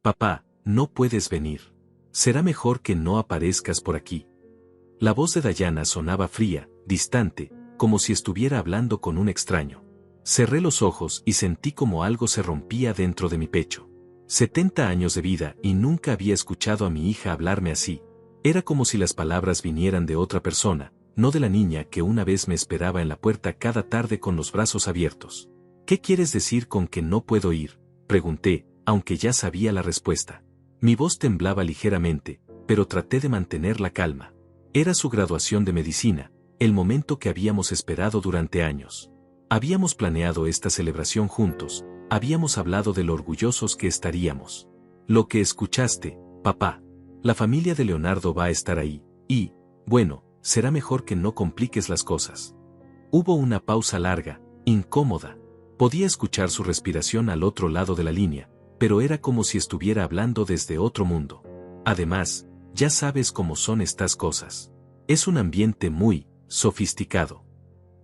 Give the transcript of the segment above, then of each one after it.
Papá, no puedes venir. Será mejor que no aparezcas por aquí. La voz de Dayana sonaba fría, distante, como si estuviera hablando con un extraño. Cerré los ojos y sentí como algo se rompía dentro de mi pecho. 70 años de vida y nunca había escuchado a mi hija hablarme así. Era como si las palabras vinieran de otra persona, no de la niña que una vez me esperaba en la puerta cada tarde con los brazos abiertos. ¿Qué quieres decir con que no puedo ir?, pregunté, aunque ya sabía la respuesta. Mi voz temblaba ligeramente, pero traté de mantener la calma. Era su graduación de medicina, el momento que habíamos esperado durante años. Habíamos planeado esta celebración juntos, habíamos hablado de lo orgullosos que estaríamos. Lo que escuchaste, papá. La familia de Leonardo va a estar ahí, y, bueno, será mejor que no compliques las cosas. Hubo una pausa larga, incómoda. Podía escuchar su respiración al otro lado de la línea, pero era como si estuviera hablando desde otro mundo. Además, ya sabes cómo son estas cosas. Es un ambiente muy sofisticado.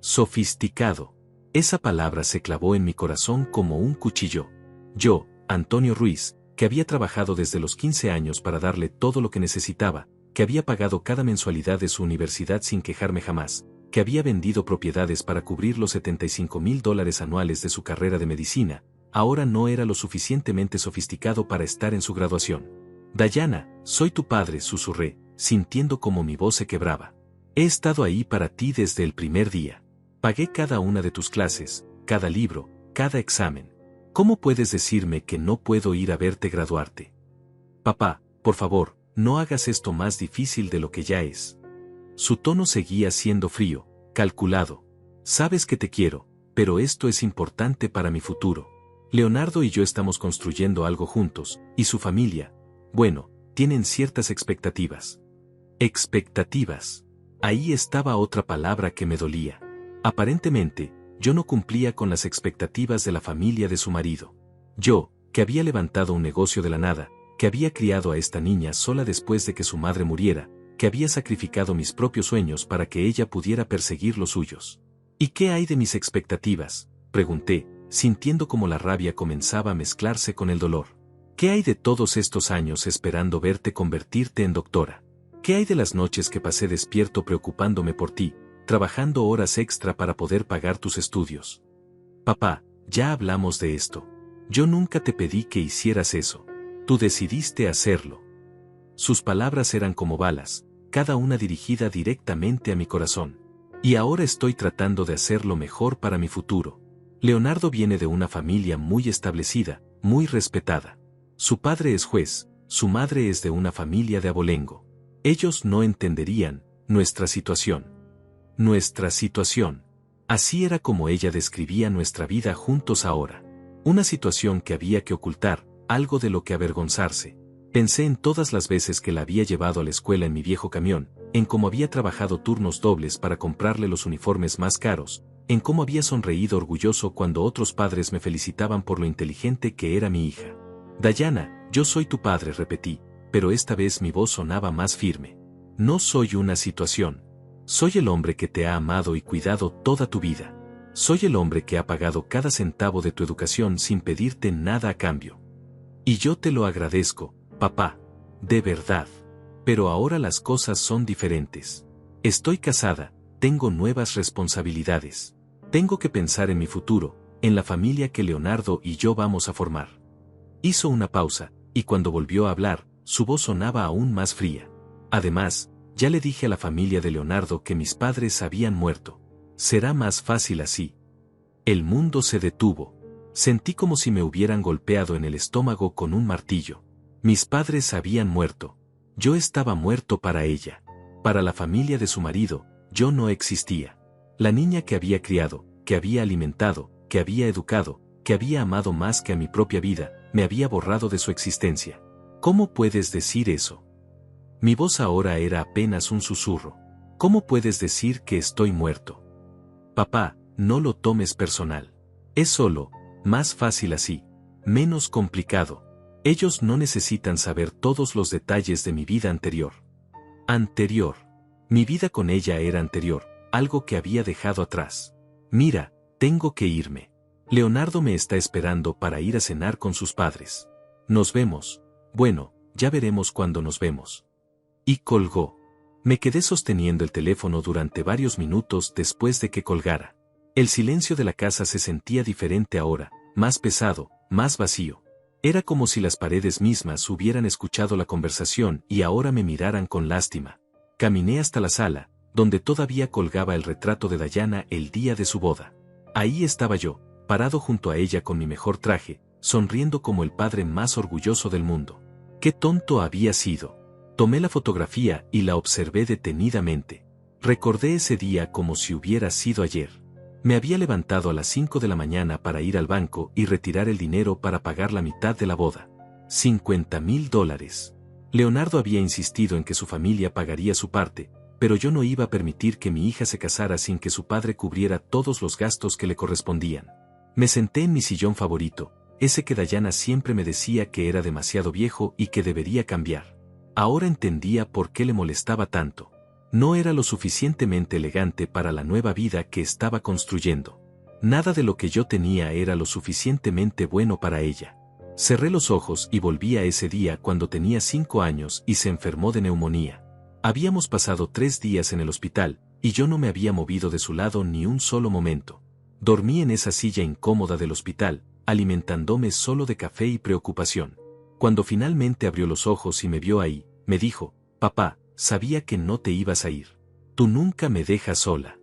Sofisticado. Esa palabra se clavó en mi corazón como un cuchillo. Yo, Antonio Ruiz, que había trabajado desde los 15 años para darle todo lo que necesitaba, que había pagado cada mensualidad de su universidad sin quejarme jamás, que había vendido propiedades para cubrir los $75,000 anuales de su carrera de medicina, ahora no era lo suficientemente sofisticado para estar en su graduación. Dayana, soy tu padre, susurré, sintiendo como mi voz se quebraba. He estado ahí para ti desde el primer día. Pagué cada una de tus clases, cada libro, cada examen. ¿Cómo puedes decirme que no puedo ir a verte graduarte? Papá, por favor, no hagas esto más difícil de lo que ya es. Su tono seguía siendo frío, calculado. Sabes que te quiero, pero esto es importante para mi futuro. Leonardo y yo estamos construyendo algo juntos, y su familia, bueno, tienen ciertas expectativas. Expectativas. Ahí estaba otra palabra que me dolía. Aparentemente, yo no cumplía con las expectativas de la familia de su marido. Yo, que había levantado un negocio de la nada, que había criado a esta niña sola después de que su madre muriera, que había sacrificado mis propios sueños para que ella pudiera perseguir los suyos. ¿Y qué hay de mis expectativas?, pregunté, sintiendo como la rabia comenzaba a mezclarse con el dolor. ¿Qué hay de todos estos años esperando verte convertirte en doctora? ¿Qué hay de las noches que pasé despierto preocupándome por ti, trabajando horas extra para poder pagar tus estudios? Papá, ya hablamos de esto. Yo nunca te pedí que hicieras eso. Tú decidiste hacerlo. Sus palabras eran como balas, cada una dirigida directamente a mi corazón. Y ahora estoy tratando de hacer lo mejor para mi futuro. Leonardo viene de una familia muy establecida, muy respetada. Su padre es juez, su madre es de una familia de abolengo. Ellos no entenderían nuestra situación. Nuestra situación. Así era como ella describía nuestra vida juntos ahora. Una situación que había que ocultar, algo de lo que avergonzarse. Pensé en todas las veces que la había llevado a la escuela en mi viejo camión, en cómo había trabajado turnos dobles para comprarle los uniformes más caros, en cómo había sonreído orgulloso cuando otros padres me felicitaban por lo inteligente que era mi hija. Dayana, yo soy tu padre, repetí, pero esta vez mi voz sonaba más firme. No soy una situación. Soy el hombre que te ha amado y cuidado toda tu vida. Soy el hombre que ha pagado cada centavo de tu educación sin pedirte nada a cambio. Y yo te lo agradezco, papá. De verdad. Pero ahora las cosas son diferentes. Estoy casada, tengo nuevas responsabilidades. Tengo que pensar en mi futuro, en la familia que Leonardo y yo vamos a formar. Hizo una pausa, y cuando volvió a hablar, su voz sonaba aún más fría. Además, ya le dije a la familia de Leonardo que mis padres habían muerto. Será más fácil así. El mundo se detuvo. Sentí como si me hubieran golpeado en el estómago con un martillo. Mis padres habían muerto. Yo estaba muerto para ella. Para la familia de su marido, yo no existía. La niña que había criado, que había alimentado, que había educado, que había amado más que a mi propia vida, me había borrado de su existencia. ¿Cómo puedes decir eso? Mi voz ahora era apenas un susurro. ¿Cómo puedes decir que estoy muerto? Papá, no lo tomes personal. Es solo, más fácil así, menos complicado. Ellos no necesitan saber todos los detalles de mi vida anterior. Anterior. Mi vida con ella era anterior, algo que había dejado atrás. Mira, tengo que irme. Leonardo me está esperando para ir a cenar con sus padres. Nos vemos. Bueno, ya veremos cuando nos vemos. Y colgó. Me quedé sosteniendo el teléfono durante varios minutos después de que colgara. El silencio de la casa se sentía diferente ahora, más pesado, más vacío. Era como si las paredes mismas hubieran escuchado la conversación y ahora me miraran con lástima. Caminé hasta la sala, donde todavía colgaba el retrato de Dayana el día de su boda. Ahí estaba yo, parado junto a ella con mi mejor traje, sonriendo como el padre más orgulloso del mundo. ¡Qué tonto había sido! Tomé la fotografía y la observé detenidamente. Recordé ese día como si hubiera sido ayer. Me había levantado a las 5 de la mañana para ir al banco y retirar el dinero para pagar la mitad de la boda. $50,000. Leonardo había insistido en que su familia pagaría su parte, pero yo no iba a permitir que mi hija se casara sin que su padre cubriera todos los gastos que le correspondían. Me senté en mi sillón favorito, ese que Dayana siempre me decía que era demasiado viejo y que debería cambiar. Ahora entendía por qué le molestaba tanto. No era lo suficientemente elegante para la nueva vida que estaba construyendo. Nada de lo que yo tenía era lo suficientemente bueno para ella. Cerré los ojos y volví a ese día cuando tenía 5 años y se enfermó de neumonía. Habíamos pasado 3 días en el hospital, y yo no me había movido de su lado ni un solo momento. Dormí en esa silla incómoda del hospital, alimentándome solo de café y preocupación. Cuando finalmente abrió los ojos y me vio ahí, me dijo: «Papá, sabía que no te ibas a ir. Tú nunca me dejas sola.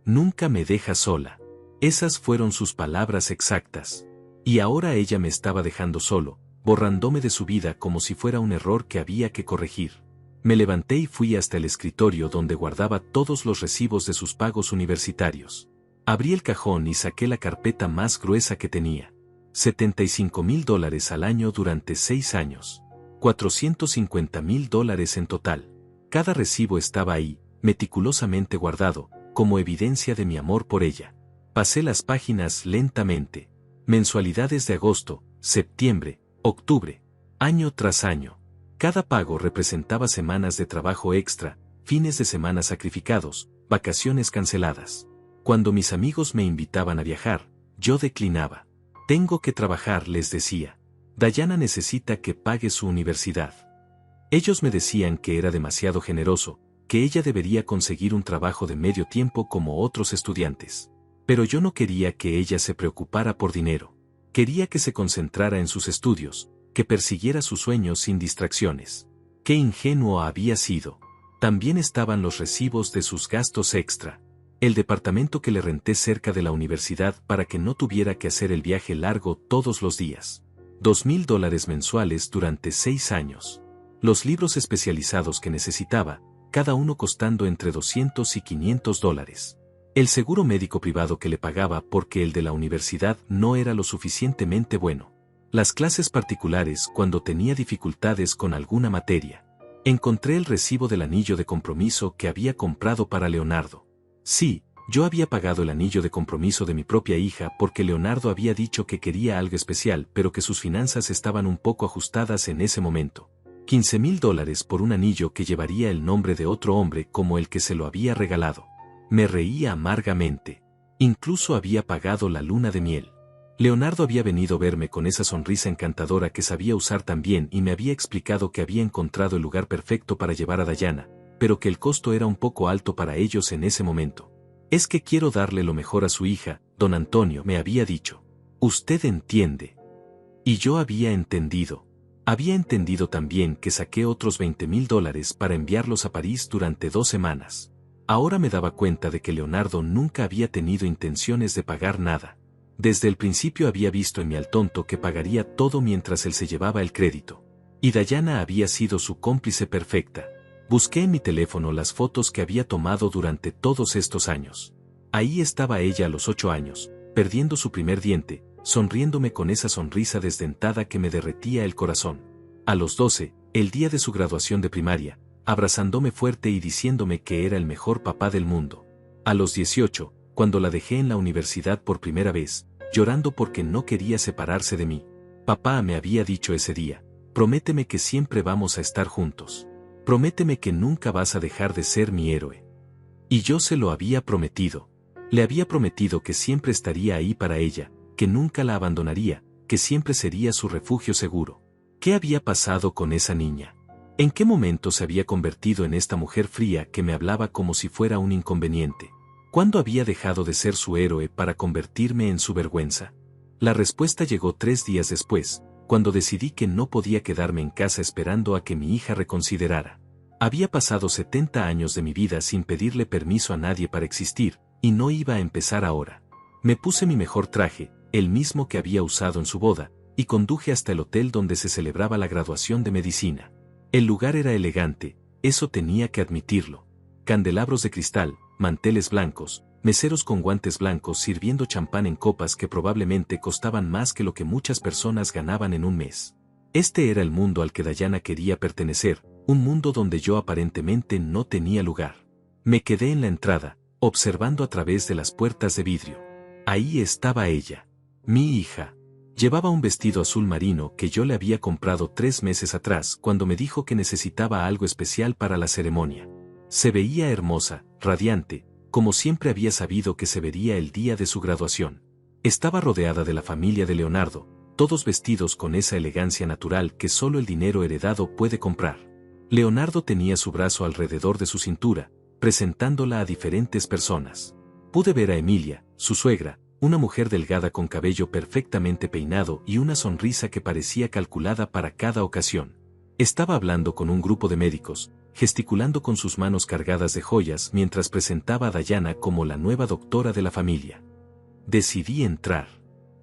Nunca me dejas sola». Esas fueron sus palabras exactas. Y ahora ella me estaba dejando solo, borrándome de su vida como si fuera un error que había que corregir. Me levanté y fui hasta el escritorio donde guardaba todos los recibos de sus pagos universitarios. Abrí el cajón y saqué la carpeta más gruesa que tenía. $75,000 al año durante 6 años. $450,000 en total. Cada recibo estaba ahí, meticulosamente guardado, como evidencia de mi amor por ella. Pasé las páginas lentamente. Mensualidades de agosto, septiembre, octubre, año tras año. Cada pago representaba semanas de trabajo extra, fines de semana sacrificados, vacaciones canceladas. Cuando mis amigos me invitaban a viajar, yo declinaba. «Tengo que trabajar», les decía. «Dayana necesita que pague su universidad». Ellos me decían que era demasiado generoso, que ella debería conseguir un trabajo de medio tiempo como otros estudiantes. Pero yo no quería que ella se preocupara por dinero. Quería que se concentrara en sus estudios, que persiguiera sus sueños sin distracciones. ¡Qué ingenuo había sido! También estaban los recibos de sus gastos extra. El departamento que le renté cerca de la universidad para que no tuviera que hacer el viaje largo todos los días. $2,000 mensuales durante 6 años. Los libros especializados que necesitaba, cada uno costando entre $200 y $500. El seguro médico privado que le pagaba porque el de la universidad no era lo suficientemente bueno. Las clases particulares cuando tenía dificultades con alguna materia. Encontré el recibo del anillo de compromiso que había comprado para Leonardo. Sí, yo había pagado el anillo de compromiso de mi propia hija porque Leonardo había dicho que quería algo especial pero que sus finanzas estaban un poco ajustadas en ese momento. $15,000 por un anillo que llevaría el nombre de otro hombre como el que se lo había regalado. Me reía amargamente. Incluso había pagado la luna de miel. Leonardo había venido a verme con esa sonrisa encantadora que sabía usar tan bien y me había explicado que había encontrado el lugar perfecto para llevar a Dayana, pero que el costo era un poco alto para ellos en ese momento. «Es que quiero darle lo mejor a su hija, don Antonio», me había dicho. «Usted entiende». Y yo había entendido. Había entendido también que saqué otros $20,000 para enviarlos a París durante 2 semanas. Ahora me daba cuenta de que Leonardo nunca había tenido intenciones de pagar nada. Desde el principio había visto en mi al tonto que pagaría todo mientras él se llevaba el crédito. Y Dayana había sido su cómplice perfecta. Busqué en mi teléfono las fotos que había tomado durante todos estos años. Ahí estaba ella a los 8 años, perdiendo su primer diente, sonriéndome con esa sonrisa desdentada que me derretía el corazón. A los 12, el día de su graduación de primaria, abrazándome fuerte y diciéndome que era el mejor papá del mundo. A los 18, cuando la dejé en la universidad por primera vez, llorando porque no quería separarse de mí. Papá me había dicho ese día: «Prométeme que siempre vamos a estar juntos. Prométeme que nunca vas a dejar de ser mi héroe». Y yo se lo había prometido. Le había prometido que siempre estaría ahí para ella, que nunca la abandonaría, que siempre sería su refugio seguro. ¿Qué había pasado con esa niña? ¿En qué momento se había convertido en esta mujer fría que me hablaba como si fuera un inconveniente? ¿Cuándo había dejado de ser su héroe para convertirme en su vergüenza? La respuesta llegó 3 días después, cuando decidí que no podía quedarme en casa esperando a que mi hija reconsiderara. Había pasado 70 años de mi vida sin pedirle permiso a nadie para existir, y no iba a empezar ahora. Me puse mi mejor traje, el mismo que había usado en su boda, y conduje hasta el hotel donde se celebraba la graduación de medicina. El lugar era elegante, eso tenía que admitirlo. Candelabros de cristal, manteles blancos, meseros con guantes blancos sirviendo champán en copas que probablemente costaban más que lo que muchas personas ganaban en un mes. Este era el mundo al que Dayana quería pertenecer, un mundo donde yo aparentemente no tenía lugar. Me quedé en la entrada, observando a través de las puertas de vidrio. Ahí estaba ella, mi hija. Llevaba un vestido azul marino que yo le había comprado 3 meses atrás cuando me dijo que necesitaba algo especial para la ceremonia. Se veía hermosa, radiante, como siempre había sabido que se vería el día de su graduación. Estaba rodeada de la familia de Leonardo, todos vestidos con esa elegancia natural que solo el dinero heredado puede comprar. Leonardo tenía su brazo alrededor de su cintura, presentándola a diferentes personas. Pude ver a Emilia, su suegra, una mujer delgada con cabello perfectamente peinado y una sonrisa que parecía calculada para cada ocasión. Estaba hablando con un grupo de médicos, gesticulando con sus manos cargadas de joyas mientras presentaba a Dayana como la nueva doctora de la familia. Decidí entrar.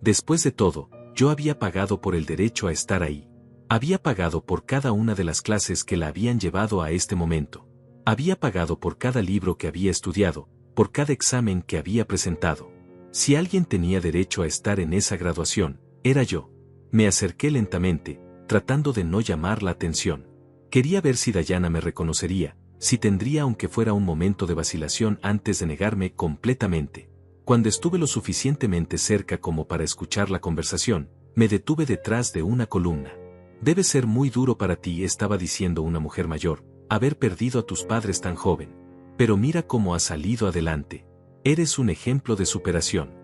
Después de todo, yo había pagado por el derecho a estar ahí. Había pagado por cada una de las clases que la habían llevado a este momento. Había pagado por cada libro que había estudiado, por cada examen que había presentado. Si alguien tenía derecho a estar en esa graduación, era yo. Me acerqué lentamente, tratando de no llamar la atención. Quería ver si Dayana me reconocería, si tendría aunque fuera un momento de vacilación antes de negarme completamente. Cuando estuve lo suficientemente cerca como para escuchar la conversación, me detuve detrás de una columna. Debe ser muy duro para ti, estaba diciendo una mujer mayor, haber perdido a tus padres tan joven. Pero mira cómo has salido adelante. Eres un ejemplo de superación.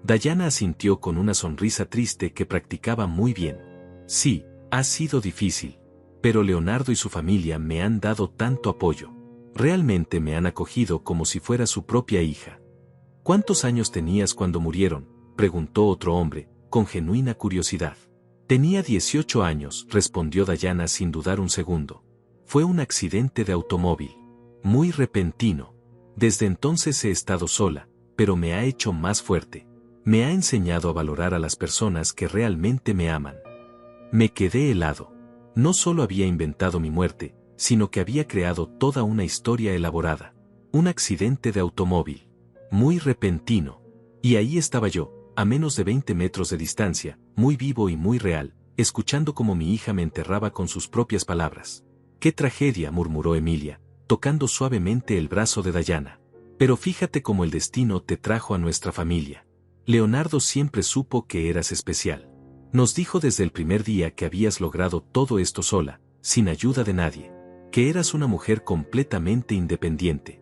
Dayana asintió con una sonrisa triste que practicaba muy bien. Sí, ha sido difícil. Pero Leonardo y su familia me han dado tanto apoyo. Realmente me han acogido como si fuera su propia hija. ¿Cuántos años tenías cuando murieron?, preguntó otro hombre, con genuina curiosidad. Tenía 18 años, respondió Dayana sin dudar un segundo. Fue un accidente de automóvil. Muy repentino. Desde entonces he estado sola, pero me ha hecho más fuerte. Me ha enseñado a valorar a las personas que realmente me aman. Me quedé helado. No solo había inventado mi muerte, sino que había creado toda una historia elaborada. Un accidente de automóvil. Muy repentino. Y ahí estaba yo, a menos de 20 metros de distancia, muy vivo y muy real, escuchando cómo mi hija me enterraba con sus propias palabras. ¡Qué tragedia!, murmuró Emilia, tocando suavemente el brazo de Dayana. Pero fíjate cómo el destino te trajo a nuestra familia. Leonardo siempre supo que eras especial. Nos dijo desde el primer día que habías logrado todo esto sola, sin ayuda de nadie. Que eras una mujer completamente independiente.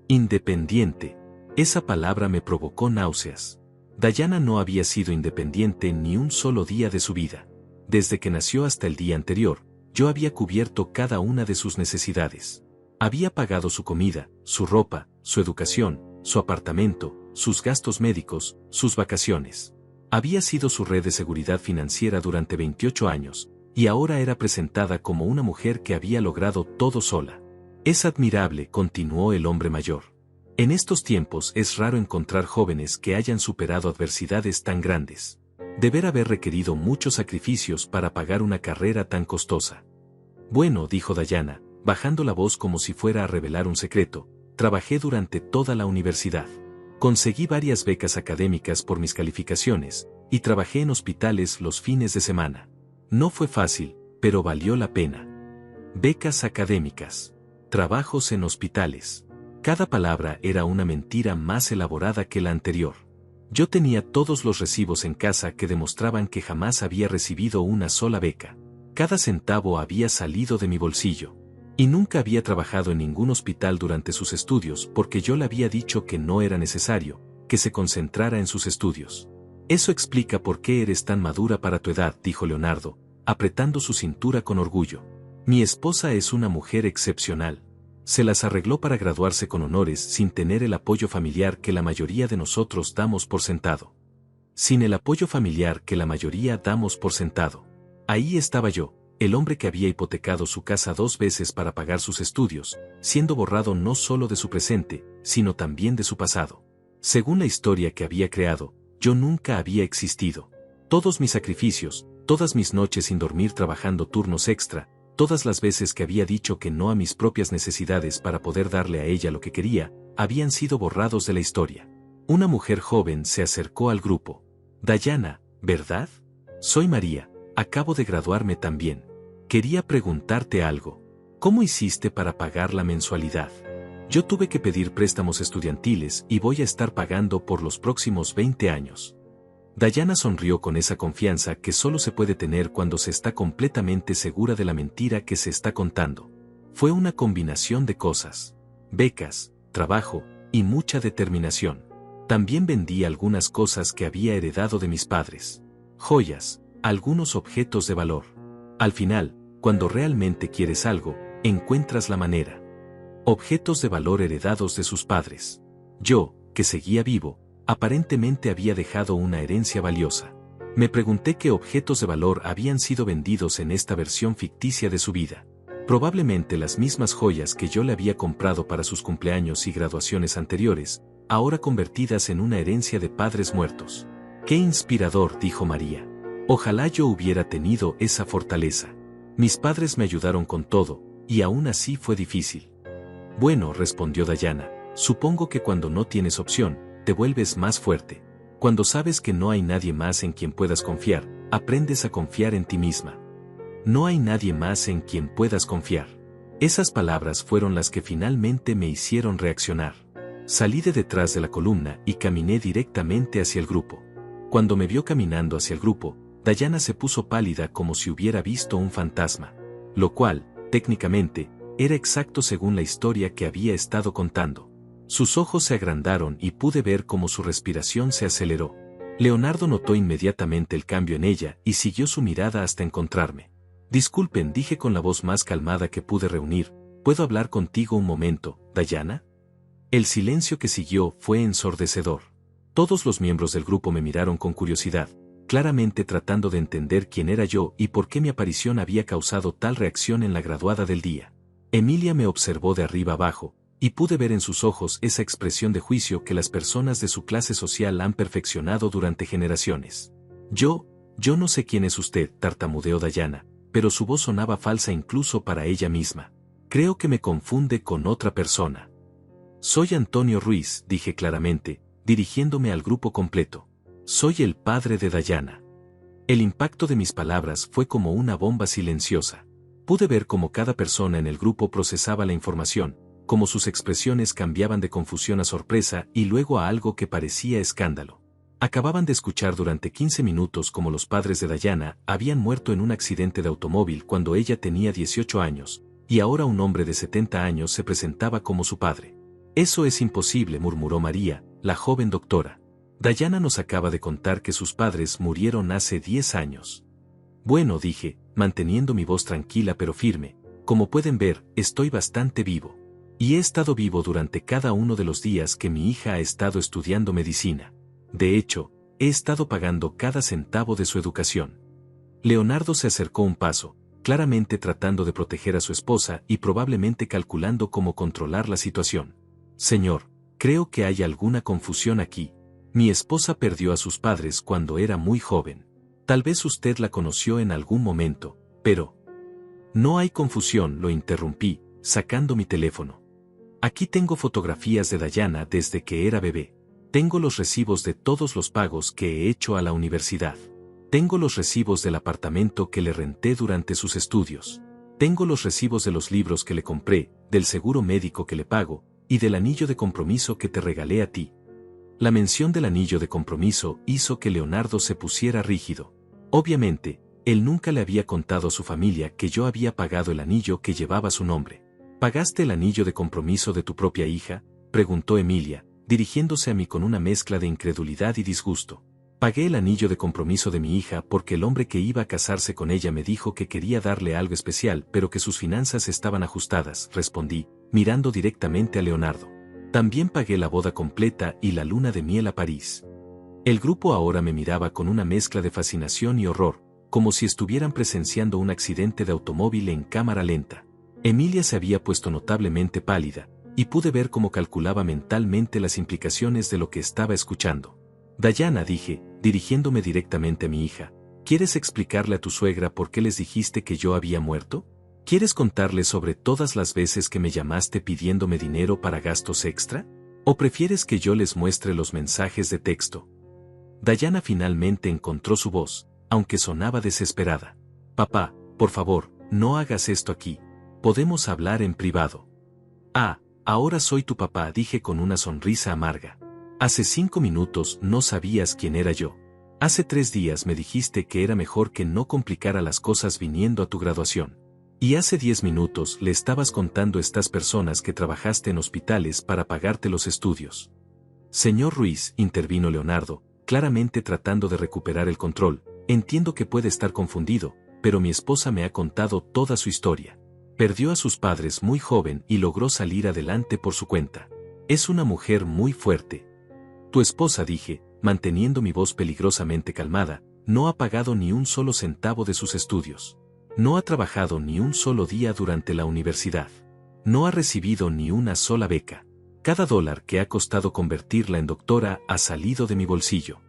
Independiente. Esa palabra me provocó náuseas. Dayana no había sido independiente ni un solo día de su vida. Desde que nació hasta el día anterior, yo había cubierto cada una de sus necesidades. Había pagado su comida, su ropa, su educación, su apartamento, sus gastos médicos, sus vacaciones. Había sido su red de seguridad financiera durante 28 años, y ahora era presentada como una mujer que había logrado todo sola. Es admirable, continuó el hombre mayor. En estos tiempos es raro encontrar jóvenes que hayan superado adversidades tan grandes. Deber haber requerido muchos sacrificios para pagar una carrera tan costosa. Bueno, dijo Dayana, bajando la voz como si fuera a revelar un secreto, trabajé durante toda la universidad. Conseguí varias becas académicas por mis calificaciones, y trabajé en hospitales los fines de semana. No fue fácil, pero valió la pena. Becas académicas. Trabajos en hospitales. Cada palabra era una mentira más elaborada que la anterior. Yo tenía todos los recibos en casa que demostraban que jamás había recibido una sola beca. Cada centavo había salido de mi bolsillo. Y nunca había trabajado en ningún hospital durante sus estudios porque yo le había dicho que no era necesario, que se concentrara en sus estudios. Eso explica por qué eres tan madura para tu edad, dijo Leonardo, apretando su cintura con orgullo. Mi esposa es una mujer excepcional. Se las arregló para graduarse con honores sin tener el apoyo familiar que la mayoría de nosotros damos por sentado. Sin el apoyo familiar que la mayoría damos por sentado. Ahí estaba yo, el hombre que había hipotecado su casa 2 veces para pagar sus estudios, siendo borrado no solo de su presente, sino también de su pasado. Según la historia que había creado, yo nunca había existido. Todos mis sacrificios, todas mis noches sin dormir trabajando turnos extra, todas las veces que había dicho que no a mis propias necesidades para poder darle a ella lo que quería, habían sido borrados de la historia. Una mujer joven se acercó al grupo. Dayana, ¿verdad? Soy María, acabo de graduarme también. Quería preguntarte algo. ¿Cómo hiciste para pagar la mensualidad? Yo tuve que pedir préstamos estudiantiles y voy a estar pagando por los próximos 20 años. Dayana sonrió con esa confianza que solo se puede tener cuando se está completamente segura de la mentira que se está contando. Fue una combinación de cosas. Becas, trabajo y mucha determinación. También vendí algunas cosas que había heredado de mis padres. Joyas, algunos objetos de valor. Al final, cuando realmente quieres algo, encuentras la manera. Objetos de valor heredados de sus padres. Yo, que seguía vivo, aparentemente había dejado una herencia valiosa. Me pregunté qué objetos de valor habían sido vendidos en esta versión ficticia de su vida. Probablemente las mismas joyas que yo le había comprado para sus cumpleaños y graduaciones anteriores, ahora convertidas en una herencia de padres muertos. ¡Qué inspirador!, dijo María. Ojalá yo hubiera tenido esa fortaleza. Mis padres me ayudaron con todo, y aún así fue difícil. Bueno, respondió Dayana, supongo que cuando no tienes opción, te vuelves más fuerte. Cuando sabes que no hay nadie más en quien puedas confiar, aprendes a confiar en ti misma. No hay nadie más en quien puedas confiar. Esas palabras fueron las que finalmente me hicieron reaccionar. Salí de detrás de la columna y caminé directamente hacia el grupo. Cuando me vio caminando hacia el grupo, Dayana se puso pálida como si hubiera visto un fantasma. Lo cual, técnicamente, era exacto según la historia que había estado contando. Sus ojos se agrandaron y pude ver cómo su respiración se aceleró. Leonardo notó inmediatamente el cambio en ella y siguió su mirada hasta encontrarme. Disculpen, dije con la voz más calmada que pude reunir, ¿puedo hablar contigo un momento, Dayana? El silencio que siguió fue ensordecedor. Todos los miembros del grupo me miraron con curiosidad, claramente tratando de entender quién era yo y por qué mi aparición había causado tal reacción en la graduada del día. Emilia me observó de arriba abajo, y pude ver en sus ojos esa expresión de juicio que las personas de su clase social han perfeccionado durante generaciones. Yo no sé quién es usted, tartamudeó Dayana, pero su voz sonaba falsa incluso para ella misma. Creo que me confunde con otra persona. Soy Antonio Ruiz, dije claramente, dirigiéndome al grupo completo. Soy el padre de Dayana. El impacto de mis palabras fue como una bomba silenciosa. Pude ver cómo cada persona en el grupo procesaba la información, cómo sus expresiones cambiaban de confusión a sorpresa y luego a algo que parecía escándalo. Acababan de escuchar durante 15 minutos cómo los padres de Dayana habían muerto en un accidente de automóvil cuando ella tenía 18 años, y ahora un hombre de 70 años se presentaba como su padre. Eso es imposible, murmuró María, la joven doctora. Dayana nos acaba de contar que sus padres murieron hace 10 años. Bueno, dije, manteniendo mi voz tranquila pero firme, como pueden ver, estoy bastante vivo. Y he estado vivo durante cada uno de los días que mi hija ha estado estudiando medicina. De hecho, he estado pagando cada centavo de su educación. Leonardo se acercó un paso, claramente tratando de proteger a su esposa y probablemente calculando cómo controlar la situación. Señor, creo que hay alguna confusión aquí. Mi esposa perdió a sus padres cuando era muy joven. Tal vez usted la conoció en algún momento, pero... No hay confusión, lo interrumpí, sacando mi teléfono. Aquí tengo fotografías de Dayana desde que era bebé. Tengo los recibos de todos los pagos que he hecho a la universidad. Tengo los recibos del apartamento que le renté durante sus estudios. Tengo los recibos de los libros que le compré, del seguro médico que le pago, y del anillo de compromiso que te regalé a ti. La mención del anillo de compromiso hizo que Leonardo se pusiera rígido. Obviamente, él nunca le había contado a su familia que yo había pagado el anillo que llevaba su nombre. ¿Pagaste el anillo de compromiso de tu propia hija?, preguntó Emilia, dirigiéndose a mí con una mezcla de incredulidad y disgusto. Pagué el anillo de compromiso de mi hija porque el hombre que iba a casarse con ella me dijo que quería darle algo especial pero que sus finanzas estaban ajustadas, respondí, mirando directamente a Leonardo. También pagué la boda completa y la luna de miel a París. El grupo ahora me miraba con una mezcla de fascinación y horror, como si estuvieran presenciando un accidente de automóvil en cámara lenta. Emilia se había puesto notablemente pálida, y pude ver cómo calculaba mentalmente las implicaciones de lo que estaba escuchando. Dayana, dije, dirigiéndome directamente a mi hija, ¿quieres explicarle a tu suegra por qué les dijiste que yo había muerto? ¿Quieres contarle sobre todas las veces que me llamaste pidiéndome dinero para gastos extra? ¿O prefieres que yo les muestre los mensajes de texto? Dayana finalmente encontró su voz, aunque sonaba desesperada. Papá, por favor, no hagas esto aquí. Podemos hablar en privado. Ah, ahora soy tu papá, dije con una sonrisa amarga. Hace 5 minutos no sabías quién era yo. Hace 3 días me dijiste que era mejor que no complicara las cosas viniendo a tu graduación. Y hace 10 minutos le estabas contando a estas personas que trabajaste en hospitales para pagarte los estudios. Señor Ruiz, intervino Leonardo, claramente tratando de recuperar el control, entiendo que puede estar confundido, pero mi esposa me ha contado toda su historia. Perdió a sus padres muy joven y logró salir adelante por su cuenta. Es una mujer muy fuerte. Tu esposa, dije, manteniendo mi voz peligrosamente calmada, no ha pagado ni un solo centavo de sus estudios. No ha trabajado ni un solo día durante la universidad. No ha recibido ni una sola beca. Cada dólar que ha costado convertirla en doctora ha salido de mi bolsillo.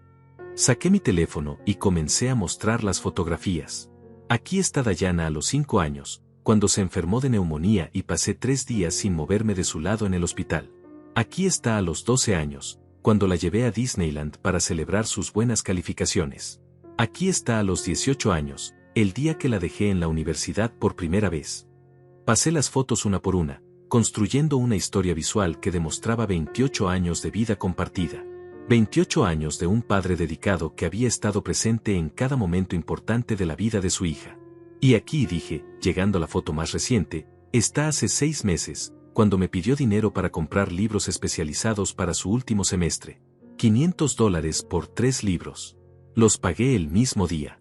Saqué mi teléfono y comencé a mostrar las fotografías. Aquí está Dayana a los 5 años, cuando se enfermó de neumonía y pasé 3 días sin moverme de su lado en el hospital. Aquí está a los 12 años, cuando la llevé a Disneyland para celebrar sus buenas calificaciones. Aquí está a los 18 años, el día que la dejé en la universidad por primera vez. Pasé las fotos una por una, construyendo una historia visual que demostraba 28 años de vida compartida. 28 años de un padre dedicado que había estado presente en cada momento importante de la vida de su hija. Y aquí, dije, llegando a la foto más reciente, está hace 6 meses, cuando me pidió dinero para comprar libros especializados para su último semestre. $500 por 3 libros. Los pagué el mismo día.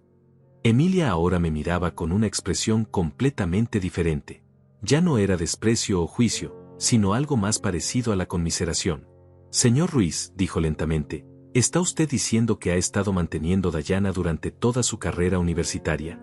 Emilia ahora me miraba con una expresión completamente diferente. Ya no era desprecio o juicio, sino algo más parecido a la conmiseración. Señor Ruiz, dijo lentamente, ¿está usted diciendo que ha estado manteniendo a Dayana durante toda su carrera universitaria?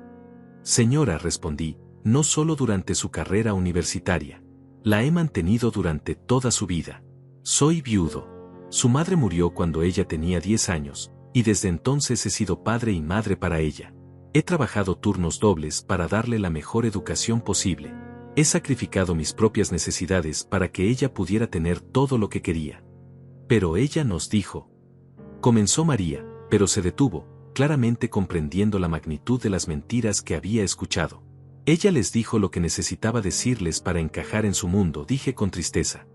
Señora, respondí, no solo durante su carrera universitaria. La he mantenido durante toda su vida. Soy viudo. Su madre murió cuando ella tenía 10 años, y desde entonces he sido padre y madre para ella. He trabajado turnos dobles para darle la mejor educación posible. He sacrificado mis propias necesidades para que ella pudiera tener todo lo que quería. Pero ella nos dijo. Comenzó María, pero se detuvo, claramente comprendiendo la magnitud de las mentiras que había escuchado. Ella les dijo lo que necesitaba decirles para encajar en su mundo, dije con tristeza.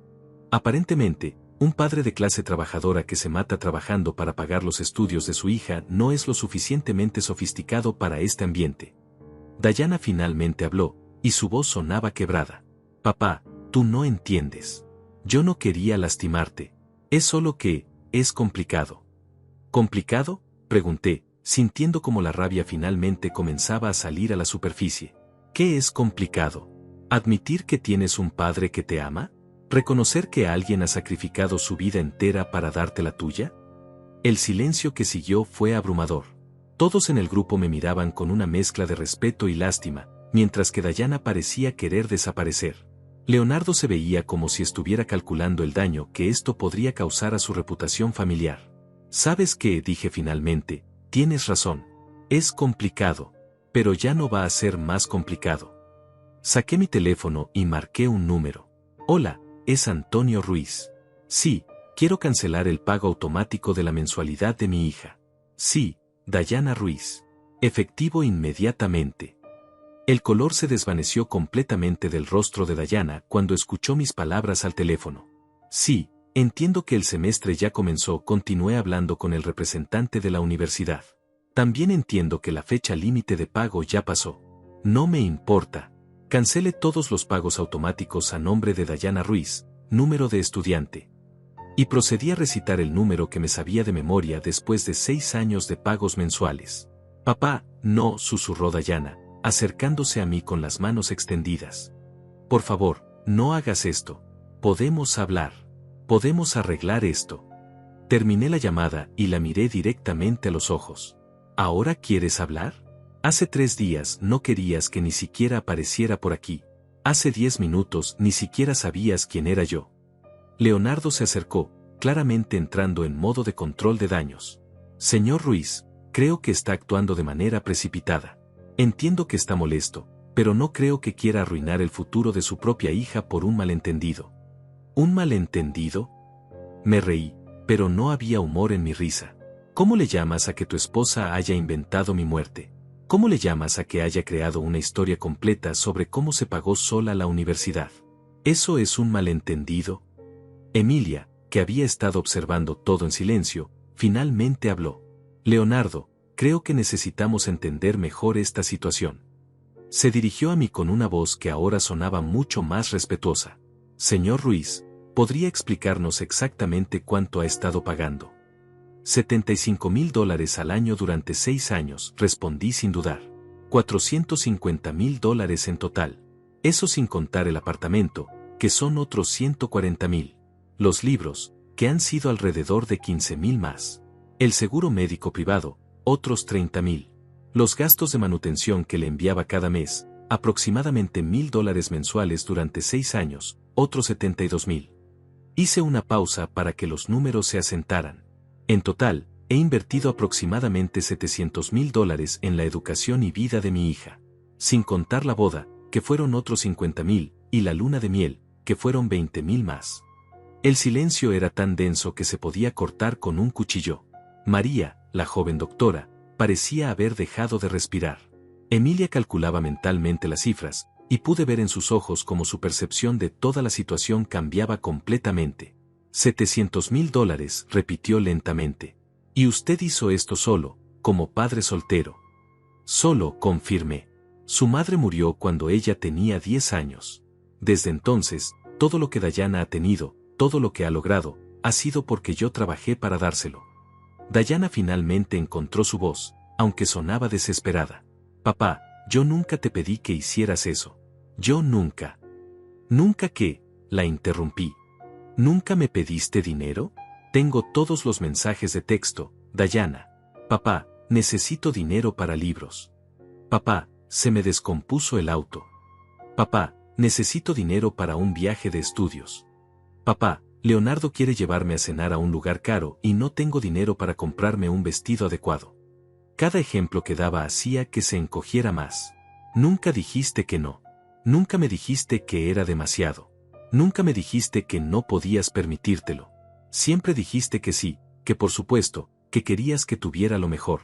Aparentemente, un padre de clase trabajadora que se mata trabajando para pagar los estudios de su hija no es lo suficientemente sofisticado para este ambiente. Dayana finalmente habló, y su voz sonaba quebrada. Papá, tú no entiendes. Yo no quería lastimarte. Es solo que, es complicado. ¿Complicado?, pregunté, sintiendo como la rabia finalmente comenzaba a salir a la superficie. ¿Qué es complicado? ¿Admitir que tienes un padre que te ama? ¿Reconocer que alguien ha sacrificado su vida entera para darte la tuya? El silencio que siguió fue abrumador. Todos en el grupo me miraban con una mezcla de respeto y lástima, mientras que Dayana parecía querer desaparecer. Leonardo se veía como si estuviera calculando el daño que esto podría causar a su reputación familiar. ¿Sabes qué?, dije finalmente, tienes razón. Es complicado, pero ya no va a ser más complicado. Saqué mi teléfono y marqué un número. Hola, es Antonio Ruiz. Sí, quiero cancelar el pago automático de la mensualidad de mi hija. Sí, Dayana Ruiz. Efectivo inmediatamente. El color se desvaneció completamente del rostro de Dayana cuando escuchó mis palabras al teléfono. Sí, entiendo que el semestre ya comenzó, continué hablando con el representante de la universidad. También entiendo que la fecha límite de pago ya pasó. No me importa. Cancele todos los pagos automáticos a nombre de Dayana Ruiz, número de estudiante. Y procedí a recitar el número que me sabía de memoria después de 6 años de pagos mensuales. Papá, no, susurró Dayana, acercándose a mí con las manos extendidas. Por favor, no hagas esto. Podemos hablar. Podemos arreglar esto. Terminé la llamada y la miré directamente a los ojos. ¿Ahora quieres hablar? Hace 3 días no querías que ni siquiera apareciera por aquí. Hace 10 minutos ni siquiera sabías quién era yo. Leonardo se acercó, claramente entrando en modo de control de daños. Señor Ruiz, creo que está actuando de manera precipitada. Entiendo que está molesto, pero no creo que quiera arruinar el futuro de su propia hija por un malentendido. ¿Un malentendido? Me reí, pero no había humor en mi risa. ¿Cómo le llamas a que tu esposa haya inventado mi muerte? ¿Cómo le llamas a que haya creado una historia completa sobre cómo se pagó sola la universidad? ¿Eso es un malentendido? Emilia, que había estado observando todo en silencio, finalmente habló. Leonardo, creo que necesitamos entender mejor esta situación. Se dirigió a mí con una voz que ahora sonaba mucho más respetuosa. Señor Ruiz, ¿podría explicarnos exactamente cuánto ha estado pagando? $75,000 al año durante 6 años, respondí sin dudar. $450,000 en total. Eso sin contar el apartamento, que son otros 140,000. Los libros, que han sido alrededor de 15,000 más. El seguro médico privado, otros 30,000. Los gastos de manutención que le enviaba cada mes, aproximadamente $1,000 mensuales durante 6 años, otros 72,000. Hice una pausa para que los números se asentaran. En total, he invertido aproximadamente $700,000 en la educación y vida de mi hija. Sin contar la boda, que fueron otros 50,000, y la luna de miel, que fueron 20,000 más. El silencio era tan denso que se podía cortar con un cuchillo. María, la joven doctora, parecía haber dejado de respirar. Emilia calculaba mentalmente las cifras, y pude ver en sus ojos cómo su percepción de toda la situación cambiaba completamente. $700,000, repitió lentamente. Y usted hizo esto solo, como padre soltero. Solo, confirmé. Su madre murió cuando ella tenía 10 años. Desde entonces, todo lo que Dayana ha tenido, todo lo que ha logrado, ha sido porque yo trabajé para dárselo. Dayana finalmente encontró su voz, aunque sonaba desesperada. Papá, yo nunca te pedí que hicieras eso. Yo nunca. ¿Nunca qué? La interrumpí. ¿Nunca me pediste dinero? Tengo todos los mensajes de texto, Dayana. Papá, necesito dinero para libros. Papá, se me descompuso el auto. Papá, necesito dinero para un viaje de estudios. Papá, Leonardo quiere llevarme a cenar a un lugar caro y no tengo dinero para comprarme un vestido adecuado. Cada ejemplo que daba hacía que se encogiera más. Nunca dijiste que no. Nunca me dijiste que era demasiado. Nunca me dijiste que no podías permitírtelo. Siempre dijiste que sí, que por supuesto, que querías que tuviera lo mejor.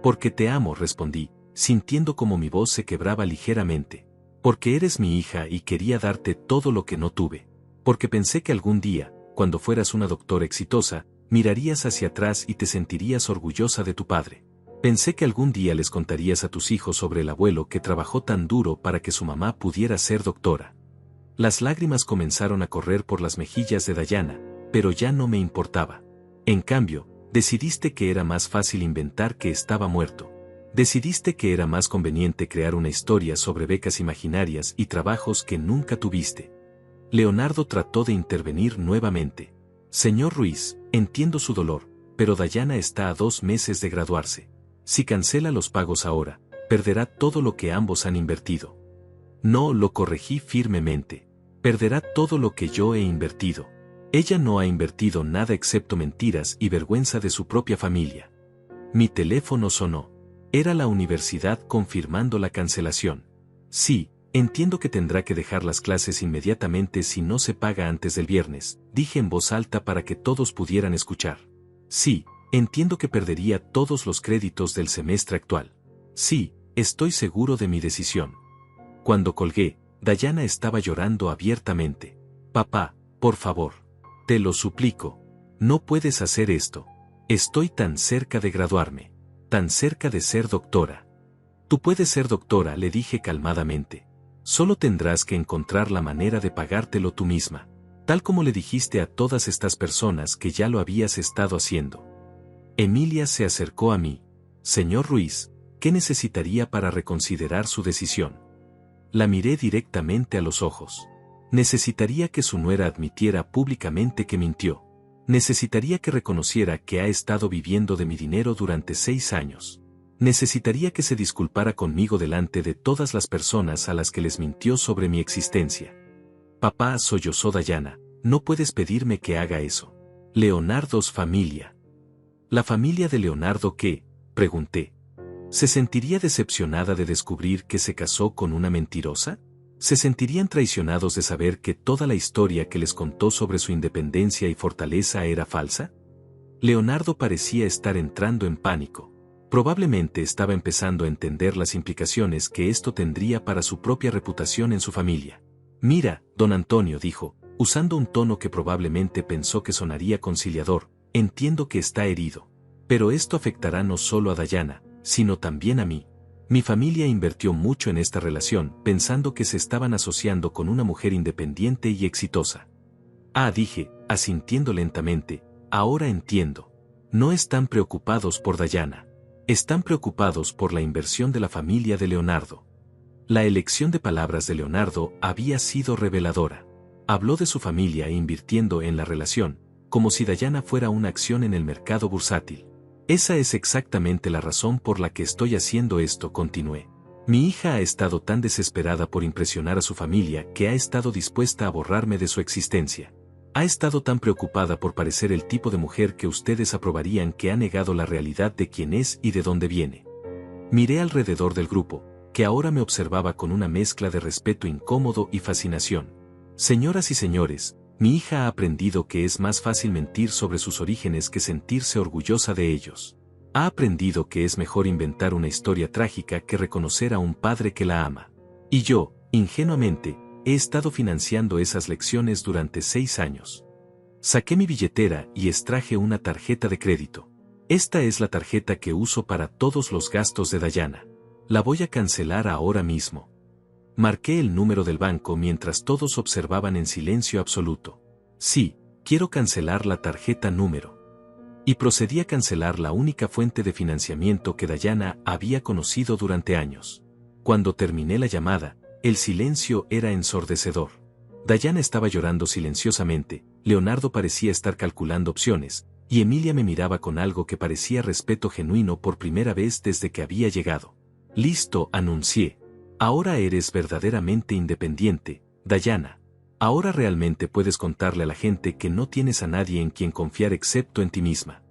Porque te amo, respondí, sintiendo como mi voz se quebraba ligeramente. Porque eres mi hija y quería darte todo lo que no tuve. Porque pensé que algún día, cuando fueras una doctora exitosa, mirarías hacia atrás y te sentirías orgullosa de tu padre. Pensé que algún día les contarías a tus hijos sobre el abuelo que trabajó tan duro para que su mamá pudiera ser doctora. Las lágrimas comenzaron a correr por las mejillas de Dayana, pero ya no me importaba. En cambio, decidiste que era más fácil inventar que estaba muerto. Decidiste que era más conveniente crear una historia sobre becas imaginarias y trabajos que nunca tuviste. Leonardo trató de intervenir nuevamente. Señor Ruiz, entiendo su dolor, pero Dayana está a 2 meses de graduarse. Si cancela los pagos ahora, perderá todo lo que ambos han invertido. No, lo corregí firmemente. Perderá todo lo que yo he invertido. Ella no ha invertido nada excepto mentiras y vergüenza de su propia familia. Mi teléfono sonó. Era la universidad confirmando la cancelación. Sí, entiendo que tendrá que dejar las clases inmediatamente si no se paga antes del viernes, dije en voz alta para que todos pudieran escuchar. Sí, entiendo que perdería todos los créditos del semestre actual. Sí, estoy seguro de mi decisión. Cuando colgué, Dayana estaba llorando abiertamente. Papá, por favor. Te lo suplico. No puedes hacer esto. Estoy tan cerca de graduarme. Tan cerca de ser doctora. Tú puedes ser doctora, le dije calmadamente. Solo tendrás que encontrar la manera de pagártelo tú misma. Tal como le dijiste a todas estas personas que ya lo habías estado haciendo. Emilia se acercó a mí. Señor Ruiz, ¿qué necesitaría para reconsiderar su decisión? La miré directamente a los ojos. Necesitaría que su nuera admitiera públicamente que mintió. Necesitaría que reconociera que ha estado viviendo de mi dinero durante 6 años. Necesitaría que se disculpara conmigo delante de todas las personas a las que les mintió sobre mi existencia. Papá, sollozó Dayana, no puedes pedirme que haga eso. Leonardo's familia. ¿La familia de Leonardo qué? Pregunté. ¿Se sentiría decepcionada de descubrir que se casó con una mentirosa? ¿Se sentirían traicionados de saber que toda la historia que les contó sobre su independencia y fortaleza era falsa? Leonardo parecía estar entrando en pánico. Probablemente estaba empezando a entender las implicaciones que esto tendría para su propia reputación en su familia. Mira, don Antonio dijo, usando un tono que probablemente pensó que sonaría conciliador, entiendo que está herido. Pero esto afectará no solo a Dayana, sino también a mí. Mi familia invirtió mucho en esta relación, pensando que se estaban asociando con una mujer independiente y exitosa. Ah, dije, asintiendo lentamente, ahora entiendo. No están preocupados por Dayana. Están preocupados por la inversión de la familia de Leonardo. La elección de palabras de Leonardo había sido reveladora. Habló de su familia invirtiendo en la relación, como si Dayana fuera una acción en el mercado bursátil. Esa es exactamente la razón por la que estoy haciendo esto, continué. Mi hija ha estado tan desesperada por impresionar a su familia que ha estado dispuesta a borrarme de su existencia. Ha estado tan preocupada por parecer el tipo de mujer que ustedes aprobarían que ha negado la realidad de quién es y de dónde viene. Miré alrededor del grupo, que ahora me observaba con una mezcla de respeto incómodo y fascinación. Señoras y señores, mi hija ha aprendido que es más fácil mentir sobre sus orígenes que sentirse orgullosa de ellos. Ha aprendido que es mejor inventar una historia trágica que reconocer a un padre que la ama. Y yo, ingenuamente, he estado financiando esas lecciones durante 6 años. Saqué mi billetera y extraje una tarjeta de crédito. Esta es la tarjeta que uso para todos los gastos de Dayana. La voy a cancelar ahora mismo. Marqué el número del banco mientras todos observaban en silencio absoluto. Sí, quiero cancelar la tarjeta número. Y procedí a cancelar la única fuente de financiamiento que Dayana había conocido durante años. Cuando terminé la llamada, el silencio era ensordecedor. Dayana estaba llorando silenciosamente, Leonardo parecía estar calculando opciones, y Emilia me miraba con algo que parecía respeto genuino por primera vez desde que había llegado. Listo, anuncié. Ahora eres verdaderamente independiente, Dayana. Ahora realmente puedes contarle a la gente que no tienes a nadie en quien confiar excepto en ti misma.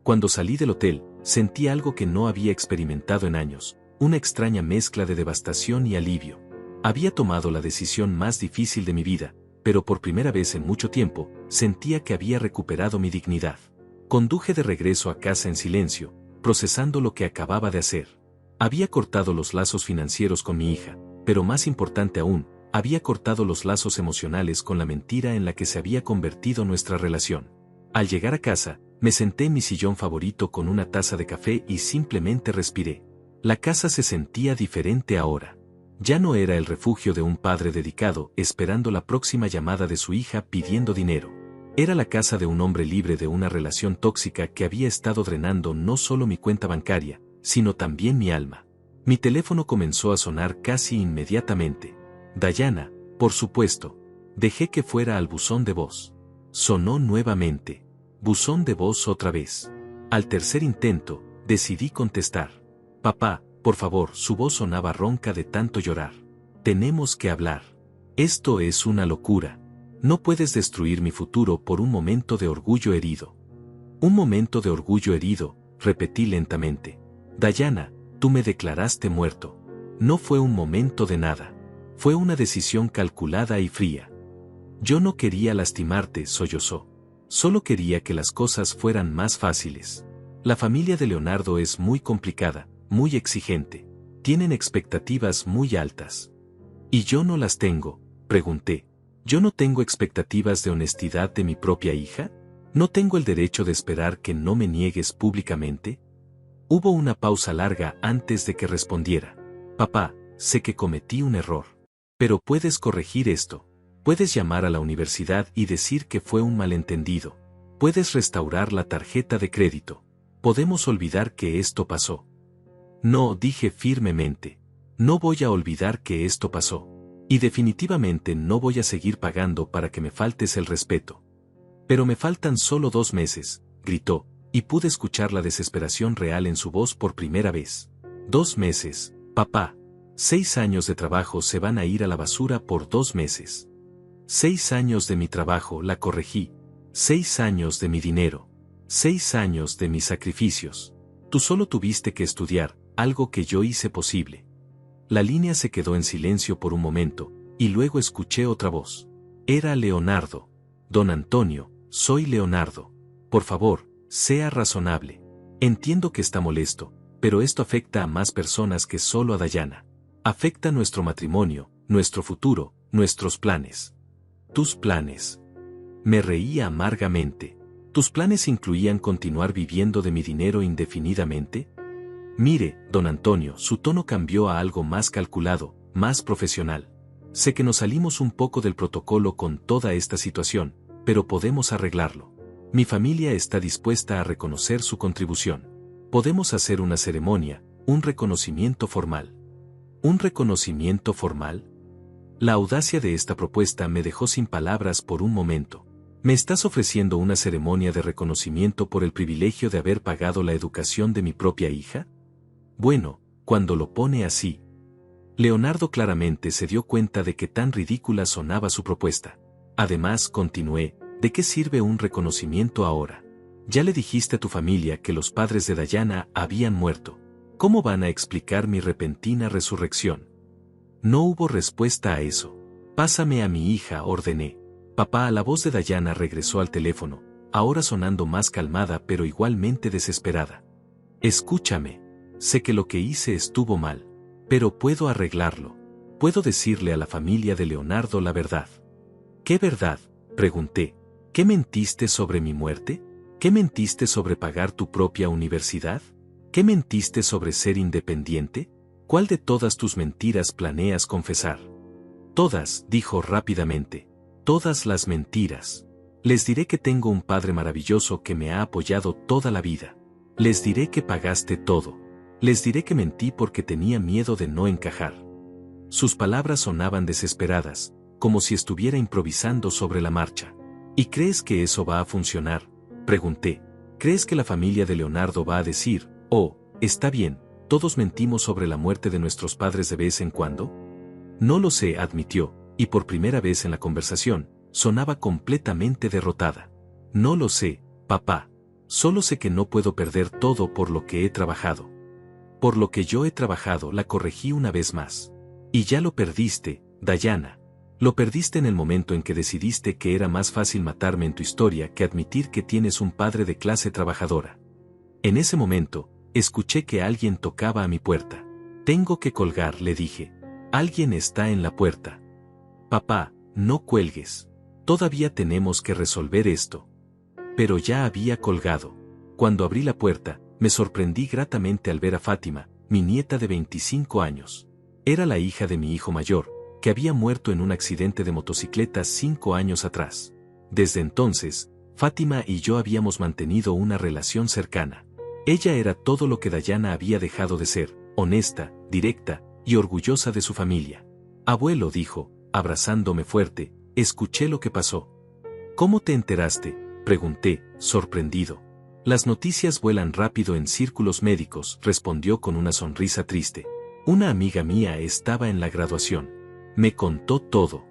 Cuando salí del hotel, sentí algo que no había experimentado en años, una extraña mezcla de devastación y alivio. Había tomado la decisión más difícil de mi vida, pero por primera vez en mucho tiempo, sentía que había recuperado mi dignidad. Conduje de regreso a casa en silencio, procesando lo que acababa de hacer. Había cortado los lazos financieros con mi hija, pero más importante aún, había cortado los lazos emocionales con la mentira en la que se había convertido nuestra relación. Al llegar a casa, me senté en mi sillón favorito con una taza de café y simplemente respiré. La casa se sentía diferente ahora. Ya no era el refugio de un padre dedicado esperando la próxima llamada de su hija pidiendo dinero. Era la casa de un hombre libre de una relación tóxica que había estado drenando no solo mi cuenta bancaria, sino también mi alma. Mi teléfono comenzó a sonar casi inmediatamente. Dayana, por supuesto. Dejé que fuera al buzón de voz. Sonó nuevamente. Buzón de voz otra vez. Al tercer intento, decidí contestar. Papá, por favor, su voz sonaba ronca de tanto llorar. Tenemos que hablar. Esto es una locura. No puedes destruir mi futuro por un momento de orgullo herido. Un momento de orgullo herido, repetí lentamente. Dayana, tú me declaraste muerto. No fue un momento de nada. Fue una decisión calculada y fría. Yo no quería lastimarte, sollozó. Solo quería que las cosas fueran más fáciles. La familia de Leonardo es muy complicada, muy exigente. Tienen expectativas muy altas. ¿Y yo no las tengo? Pregunté. ¿Yo no tengo expectativas de honestidad de mi propia hija? ¿No tengo el derecho de esperar que no me niegues públicamente? Hubo una pausa larga antes de que respondiera. Papá, sé que cometí un error. Pero puedes corregir esto. Puedes llamar a la universidad y decir que fue un malentendido. Puedes restaurar la tarjeta de crédito. Podemos olvidar que esto pasó. No, dije firmemente. No voy a olvidar que esto pasó. Y definitivamente no voy a seguir pagando para que me faltes el respeto. Pero me faltan solo 2 meses, gritó, y pude escuchar la desesperación real en su voz por primera vez. 2 meses, papá. 6 años de trabajo se van a ir a la basura por 2 meses. 6 años de mi trabajo, la corregí. 6 años de mi dinero. 6 años de mis sacrificios. Tú solo tuviste que estudiar, algo que yo hice posible. La línea se quedó en silencio por un momento, y luego escuché otra voz. Era Leonardo. Don Antonio, soy Leonardo. Por favor, sea razonable. Entiendo que está molesto, pero esto afecta a más personas que solo a Dayana. Afecta nuestro matrimonio, nuestro futuro, nuestros planes. Tus planes. Me reía amargamente. ¿Tus planes incluían continuar viviendo de mi dinero indefinidamente? Mire, don Antonio, su tono cambió a algo más calculado, más profesional. Sé que nos salimos un poco del protocolo con toda esta situación, pero podemos arreglarlo. Mi familia está dispuesta a reconocer su contribución. Podemos hacer una ceremonia, un reconocimiento formal. ¿Un reconocimiento formal? La audacia de esta propuesta me dejó sin palabras por un momento. ¿Me estás ofreciendo una ceremonia de reconocimiento por el privilegio de haber pagado la educación de mi propia hija? Bueno, cuando lo pone así. Leonardo claramente se dio cuenta de que tan ridícula sonaba su propuesta. Además, continué, ¿de qué sirve un reconocimiento ahora? Ya le dijiste a tu familia que los padres de Dayana habían muerto. ¿Cómo van a explicar mi repentina resurrección? No hubo respuesta a eso. Pásame a mi hija, ordené. Papá, la voz de Dayana regresó al teléfono, ahora sonando más calmada pero igualmente desesperada. Escúchame. Sé que lo que hice estuvo mal, pero puedo arreglarlo. Puedo decirle a la familia de Leonardo la verdad. ¿Qué verdad?, pregunté. ¿Qué mentiste sobre mi muerte? ¿Qué mentiste sobre pagar tu propia universidad? ¿Qué mentiste sobre ser independiente? ¿Cuál de todas tus mentiras planeas confesar? Todas, dijo rápidamente. Todas las mentiras. Les diré que tengo un padre maravilloso que me ha apoyado toda la vida. Les diré que pagaste todo. Les diré que mentí porque tenía miedo de no encajar. Sus palabras sonaban desesperadas, como si estuviera improvisando sobre la marcha. ¿Y crees que eso va a funcionar?, pregunté. ¿Crees que la familia de Leonardo va a decir, oh, está bien, todos mentimos sobre la muerte de nuestros padres de vez en cuando? No lo sé, admitió, y por primera vez en la conversación, sonaba completamente derrotada. No lo sé, papá. Solo sé que no puedo perder todo por lo que he trabajado. Por lo que yo he trabajado, la corregí una vez más. Y ya lo perdiste, Dayana. Lo perdiste en el momento en que decidiste que era más fácil matarme en tu historia que admitir que tienes un padre de clase trabajadora. En ese momento, escuché que alguien tocaba a mi puerta. Tengo que colgar, le dije. Alguien está en la puerta. Papá, no cuelgues. Todavía tenemos que resolver esto. Pero ya había colgado. Cuando abrí la puerta, me sorprendí gratamente al ver a Fátima, mi nieta de 25 años. Era la hija de mi hijo mayor, que había muerto en un accidente de motocicleta 5 años atrás. Desde entonces, Fátima y yo habíamos mantenido una relación cercana. Ella era todo lo que Dayana había dejado de ser, honesta, directa y orgullosa de su familia. Abuelo, dijo, abrazándome fuerte, escuché lo que pasó. ¿Cómo te enteraste?, pregunté, sorprendido. Las noticias vuelan rápido en círculos médicos, respondió con una sonrisa triste. Una amiga mía estaba en la graduación. Me contó todo.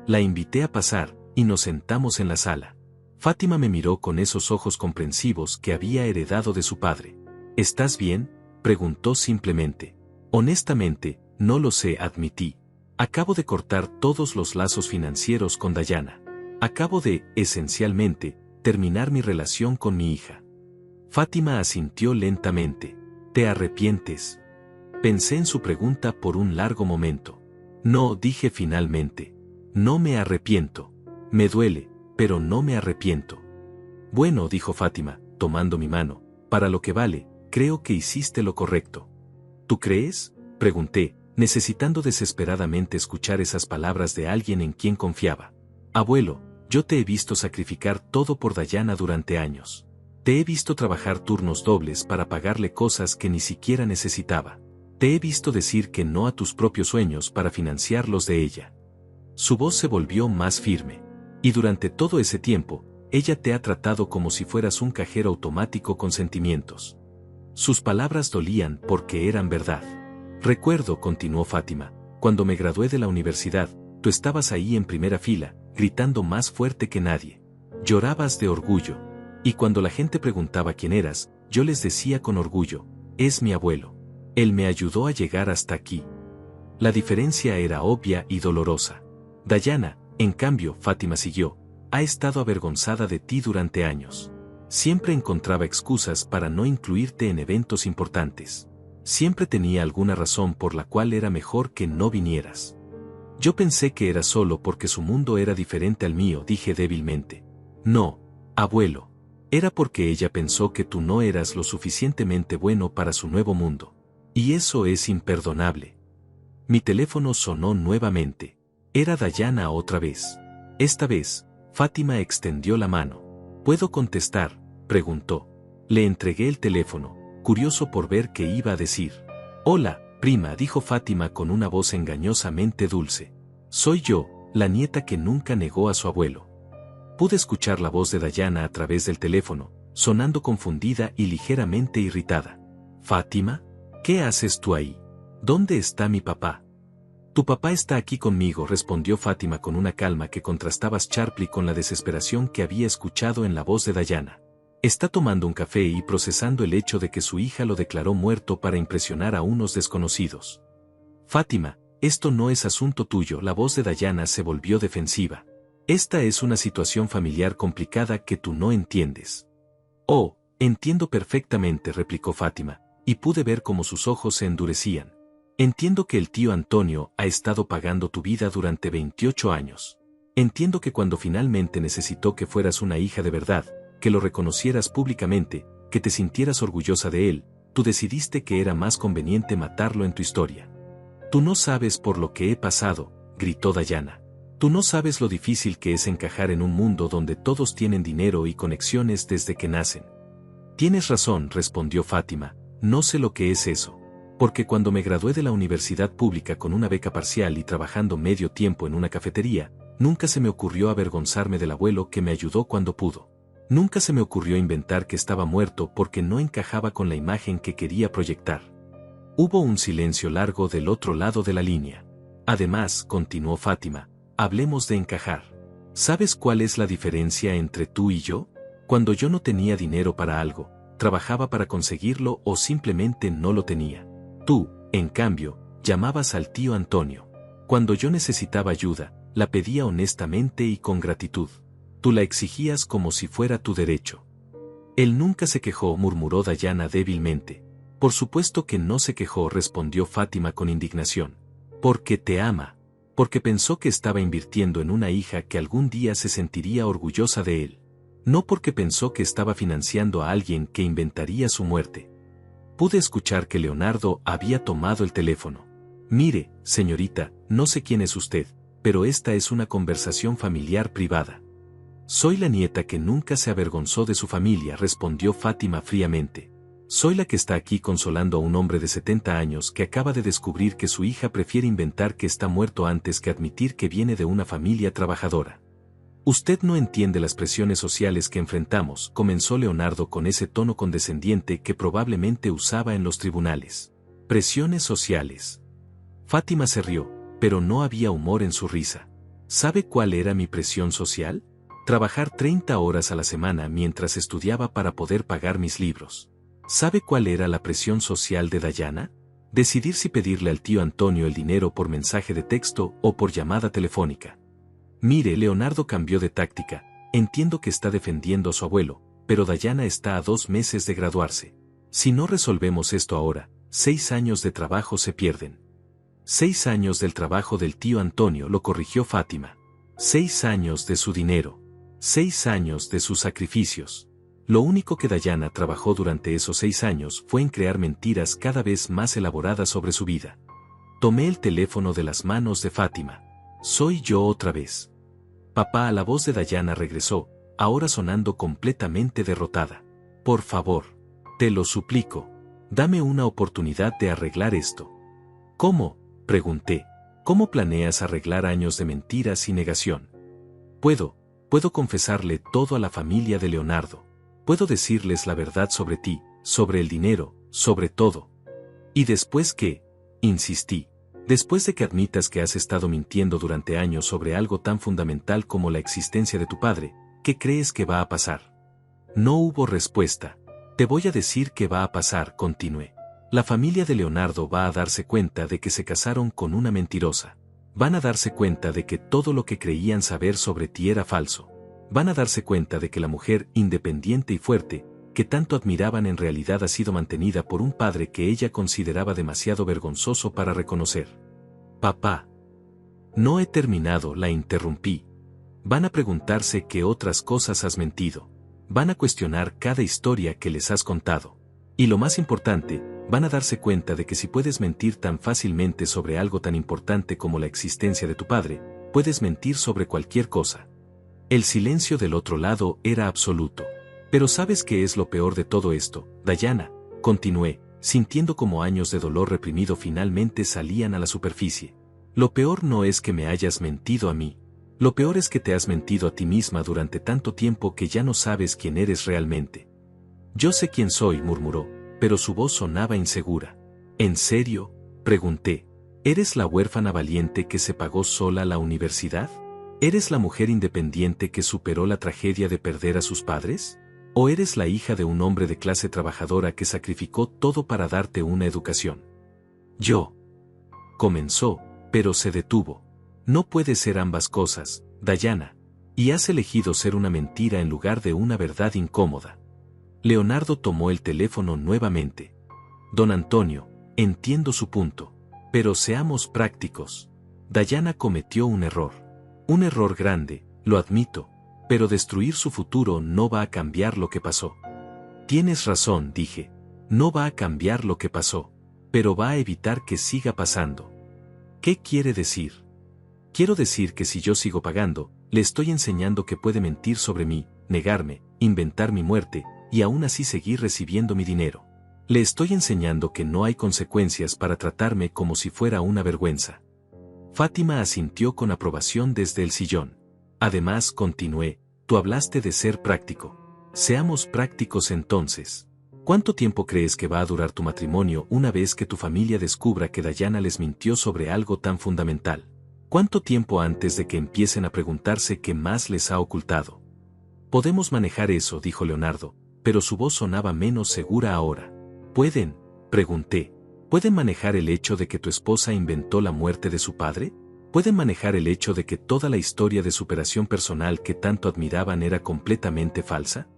La invité a pasar, y nos sentamos en la sala. Fátima me miró con esos ojos comprensivos que había heredado de su padre. ¿Estás bien?, preguntó simplemente. Honestamente, no lo sé, admití. Acabo de cortar todos los lazos financieros con Dayana. Acabo de, esencialmente, terminar mi relación con mi hija. Fátima asintió lentamente. ¿Te arrepientes? Pensé en su pregunta por un largo momento. No, dije finalmente. No me arrepiento. Me duele, pero no me arrepiento. Bueno, dijo Fátima, tomando mi mano, para lo que vale, creo que hiciste lo correcto. ¿Tú crees?, pregunté, necesitando desesperadamente escuchar esas palabras de alguien en quien confiaba. Abuelo, yo te he visto sacrificar todo por Dayana durante años. Te he visto trabajar turnos dobles para pagarle cosas que ni siquiera necesitaba. Te he visto decir que no a tus propios sueños para financiar los de ella. Su voz se volvió más firme. Y durante todo ese tiempo, ella te ha tratado como si fueras un cajero automático con sentimientos. Sus palabras dolían porque eran verdad. Recuerdo, continuó Fátima, cuando me gradué de la universidad, tú estabas ahí en primera fila, gritando más fuerte que nadie. Llorabas de orgullo. Y cuando la gente preguntaba quién eras, yo les decía con orgullo, es mi abuelo. Él me ayudó a llegar hasta aquí. La diferencia era obvia y dolorosa. Dayana, en cambio, Fátima siguió, ha estado avergonzada de ti durante años. Siempre encontraba excusas para no incluirte en eventos importantes. Siempre tenía alguna razón por la cual era mejor que no vinieras. Yo pensé que era solo porque su mundo era diferente al mío, dije débilmente. No, abuelo. Era porque ella pensó que tú no eras lo suficientemente bueno para su nuevo mundo. Y eso es imperdonable. Mi teléfono sonó nuevamente. Era Dayana otra vez. Esta vez, Fátima extendió la mano. ¿Puedo contestar?, preguntó. Le entregué el teléfono, curioso por ver qué iba a decir. Hola, prima, dijo Fátima con una voz engañosamente dulce. Soy yo, la nieta que nunca negó a su abuelo. Pude escuchar la voz de Dayana a través del teléfono, sonando confundida y ligeramente irritada. Fátima, ¿qué haces tú ahí? ¿Dónde está mi papá? Tu papá está aquí conmigo, respondió Fátima con una calma que contrastaba sharply con la desesperación que había escuchado en la voz de Dayana. Está tomando un café y procesando el hecho de que su hija lo declaró muerto para impresionar a unos desconocidos. Fátima, esto no es asunto tuyo, la voz de Dayana se volvió defensiva. Esta es una situación familiar complicada que tú no entiendes. Oh, entiendo perfectamente, replicó Fátima, y pude ver cómo sus ojos se endurecían. Entiendo que el tío Antonio ha estado pagando tu vida durante 28 años. Entiendo que cuando finalmente necesitó que fueras una hija de verdad, que lo reconocieras públicamente, que te sintieras orgullosa de él, tú decidiste que era más conveniente matarlo en tu historia. Tú no sabes por lo que he pasado, gritó Dayana. Tú no sabes lo difícil que es encajar en un mundo donde todos tienen dinero y conexiones desde que nacen. Tienes razón, respondió Fátima, no sé lo que es eso. Porque cuando me gradué de la universidad pública con una beca parcial y trabajando medio tiempo en una cafetería, nunca se me ocurrió avergonzarme del abuelo que me ayudó cuando pudo. Nunca se me ocurrió inventar que estaba muerto porque no encajaba con la imagen que quería proyectar. Hubo un silencio largo del otro lado de la línea. Además, continuó Fátima, hablemos de encajar. ¿Sabes cuál es la diferencia entre tú y yo? Cuando yo no tenía dinero para algo, trabajaba para conseguirlo o simplemente no lo tenía. Tú, en cambio, llamabas al tío Antonio. Cuando yo necesitaba ayuda, la pedía honestamente y con gratitud. Tú la exigías como si fuera tu derecho. Él nunca se quejó, murmuró Dayana débilmente. Por supuesto que no se quejó, respondió Fátima con indignación. Porque te ama. Porque pensó que estaba invirtiendo en una hija que algún día se sentiría orgullosa de él. No porque pensó que estaba financiando a alguien que inventaría su muerte. Pude escuchar que Leonardo había tomado el teléfono. Mire, señorita, no sé quién es usted, pero esta es una conversación familiar privada. Soy la nieta que nunca se avergonzó de su familia, respondió Fátima fríamente. Soy la que está aquí consolando a un hombre de 70 años que acaba de descubrir que su hija prefiere inventar que está muerto antes que admitir que viene de una familia trabajadora. Usted no entiende las presiones sociales que enfrentamos, comenzó Leonardo con ese tono condescendiente que probablemente usaba en los tribunales. Presiones sociales. Fátima se rió, pero no había humor en su risa. ¿Sabe cuál era mi presión social? Trabajar 30 horas a la semana mientras estudiaba para poder pagar mis libros. ¿Sabe cuál era la presión social de Dayana? Decidir si pedirle al tío Antonio el dinero por mensaje de texto o por llamada telefónica. Mire, Leonardo cambió de táctica. Entiendo que está defendiendo a su abuelo, pero Dayana está a 2 meses de graduarse. Si no resolvemos esto ahora, 6 años de trabajo se pierden. 6 años del trabajo del tío Antonio, lo corrigió Fátima. 6 años de su dinero. 6 años de sus sacrificios. Lo único que Dayana trabajó durante esos 6 años fue en crear mentiras cada vez más elaboradas sobre su vida. Tomé el teléfono de las manos de Fátima. Soy yo otra vez. Papá, la voz de Dayana regresó, ahora sonando completamente derrotada. Por favor, te lo suplico, dame una oportunidad de arreglar esto. ¿Cómo?, pregunté. ¿Cómo planeas arreglar años de mentiras y negación? Puedo confesarle todo a la familia de Leonardo. Puedo decirles la verdad sobre ti, sobre el dinero, sobre todo. ¿Y después qué?, insistí. Después de que admitas que has estado mintiendo durante años sobre algo tan fundamental como la existencia de tu padre, ¿qué crees que va a pasar? No hubo respuesta. Te voy a decir qué va a pasar, continué. La familia de Leonardo va a darse cuenta de que se casaron con una mentirosa. Van a darse cuenta de que todo lo que creían saber sobre ti era falso. Van a darse cuenta de que la mujer independiente y fuerte, que tanto admiraban en realidad ha sido mantenida por un padre que ella consideraba demasiado vergonzoso para reconocer. Papá. No he terminado, la interrumpí. Van a preguntarse qué otras cosas has mentido. Van a cuestionar cada historia que les has contado. Y lo más importante, van a darse cuenta de que si puedes mentir tan fácilmente sobre algo tan importante como la existencia de tu padre, puedes mentir sobre cualquier cosa. El silencio del otro lado era absoluto. Pero ¿sabes qué es lo peor de todo esto, Dayana?, continué, sintiendo como años de dolor reprimido finalmente salían a la superficie. Lo peor no es que me hayas mentido a mí. Lo peor es que te has mentido a ti misma durante tanto tiempo que ya no sabes quién eres realmente. Yo sé quién soy, murmuró, pero su voz sonaba insegura. ¿En serio?, pregunté. ¿Eres la huérfana valiente que se pagó sola la universidad? ¿Eres la mujer independiente que superó la tragedia de perder a sus padres? ¿O eres la hija de un hombre de clase trabajadora que sacrificó todo para darte una educación? Yo. Comenzó, pero se detuvo. No puede ser ambas cosas, Dayana. Y has elegido ser una mentira en lugar de una verdad incómoda. Leonardo tomó el teléfono nuevamente. Don Antonio, entiendo su punto. Pero seamos prácticos. Dayana cometió un error. Un error grande, lo admito. Pero destruir su futuro no va a cambiar lo que pasó. Tienes razón, dije. No va a cambiar lo que pasó. Pero va a evitar que siga pasando. ¿Qué quiere decir? Quiero decir que si yo sigo pagando, le estoy enseñando que puede mentir sobre mí, negarme, inventar mi muerte, y aún así seguir recibiendo mi dinero. Le estoy enseñando que no hay consecuencias para tratarme como si fuera una vergüenza. Fátima asintió con aprobación desde el sillón. Además, continué, tú hablaste de ser práctico. Seamos prácticos entonces. ¿Cuánto tiempo crees que va a durar tu matrimonio una vez que tu familia descubra que Dayana les mintió sobre algo tan fundamental? ¿Cuánto tiempo antes de que empiecen a preguntarse qué más les ha ocultado? Podemos manejar eso, dijo Leonardo, pero su voz sonaba menos segura ahora. ¿Pueden?, pregunté. ¿Pueden manejar el hecho de que tu esposa inventó la muerte de su padre? ¿Pueden manejar el hecho de que toda la historia de superación personal que tanto admiraban era completamente falsa?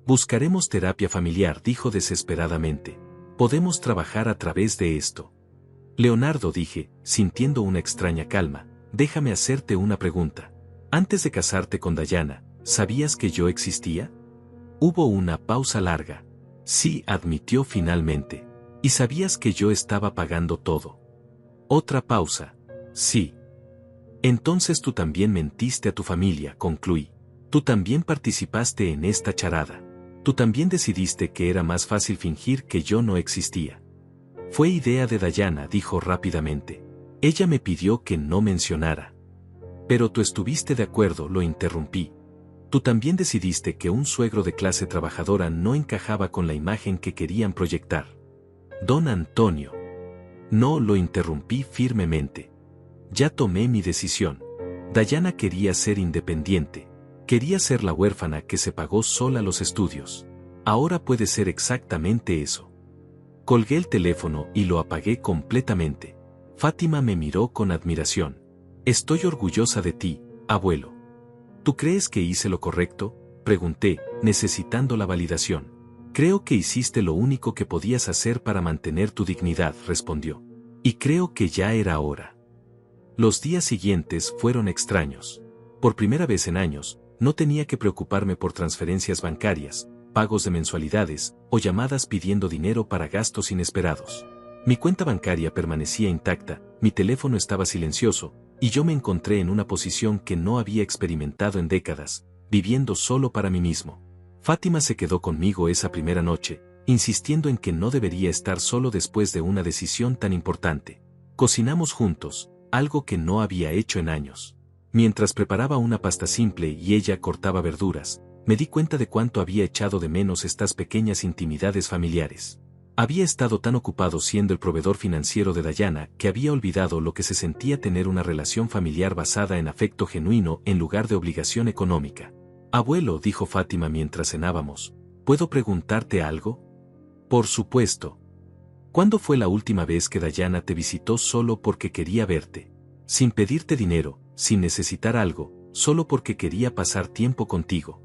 Buscaremos terapia familiar, dijo desesperadamente. Podemos trabajar a través de esto. Leonardo, dije, sintiendo una extraña calma, déjame hacerte una pregunta. Antes de casarte con Dayana, ¿sabías que yo existía? Hubo una pausa larga. Sí, admitió finalmente. ¿Y sabías que yo estaba pagando todo? Otra pausa. Sí. Entonces tú también mentiste a tu familia, concluí. Tú también participaste en esta charada. Tú también decidiste que era más fácil fingir que yo no existía. Fue idea de Dayana, dijo rápidamente. Ella me pidió que no mencionara. Pero tú estuviste de acuerdo, lo interrumpí. Tú también decidiste que un suegro de clase trabajadora no encajaba con la imagen que querían proyectar. Don Antonio. No, lo interrumpí firmemente. Ya tomé mi decisión. Dayana quería ser independiente. Quería ser la huérfana que se pagó sola los estudios. Ahora puede ser exactamente eso. Colgué el teléfono y lo apagué completamente. Fátima me miró con admiración. Estoy orgullosa de ti, abuelo. ¿Tú crees que hice lo correcto?, pregunté, necesitando la validación. Creo que hiciste lo único que podías hacer para mantener tu dignidad, respondió. Y creo que ya era hora. Los días siguientes fueron extraños. Por primera vez en años, no tenía que preocuparme por transferencias bancarias, pagos de mensualidades, o llamadas pidiendo dinero para gastos inesperados. Mi cuenta bancaria permanecía intacta, mi teléfono estaba silencioso, y yo me encontré en una posición que no había experimentado en décadas, viviendo solo para mí mismo. Fátima se quedó conmigo esa primera noche, insistiendo en que no debería estar solo después de una decisión tan importante. Cocinamos juntos, algo que no había hecho en años. Mientras preparaba una pasta simple y ella cortaba verduras, me di cuenta de cuánto había echado de menos estas pequeñas intimidades familiares. Había estado tan ocupado siendo el proveedor financiero de Dayana que había olvidado lo que se sentía tener una relación familiar basada en afecto genuino en lugar de obligación económica. Abuelo, dijo Fátima mientras cenábamos, ¿puedo preguntarte algo? Por supuesto. ¿Cuándo fue la última vez que Dayana te visitó solo porque quería verte? Sin pedirte dinero, sin necesitar algo, solo porque quería pasar tiempo contigo.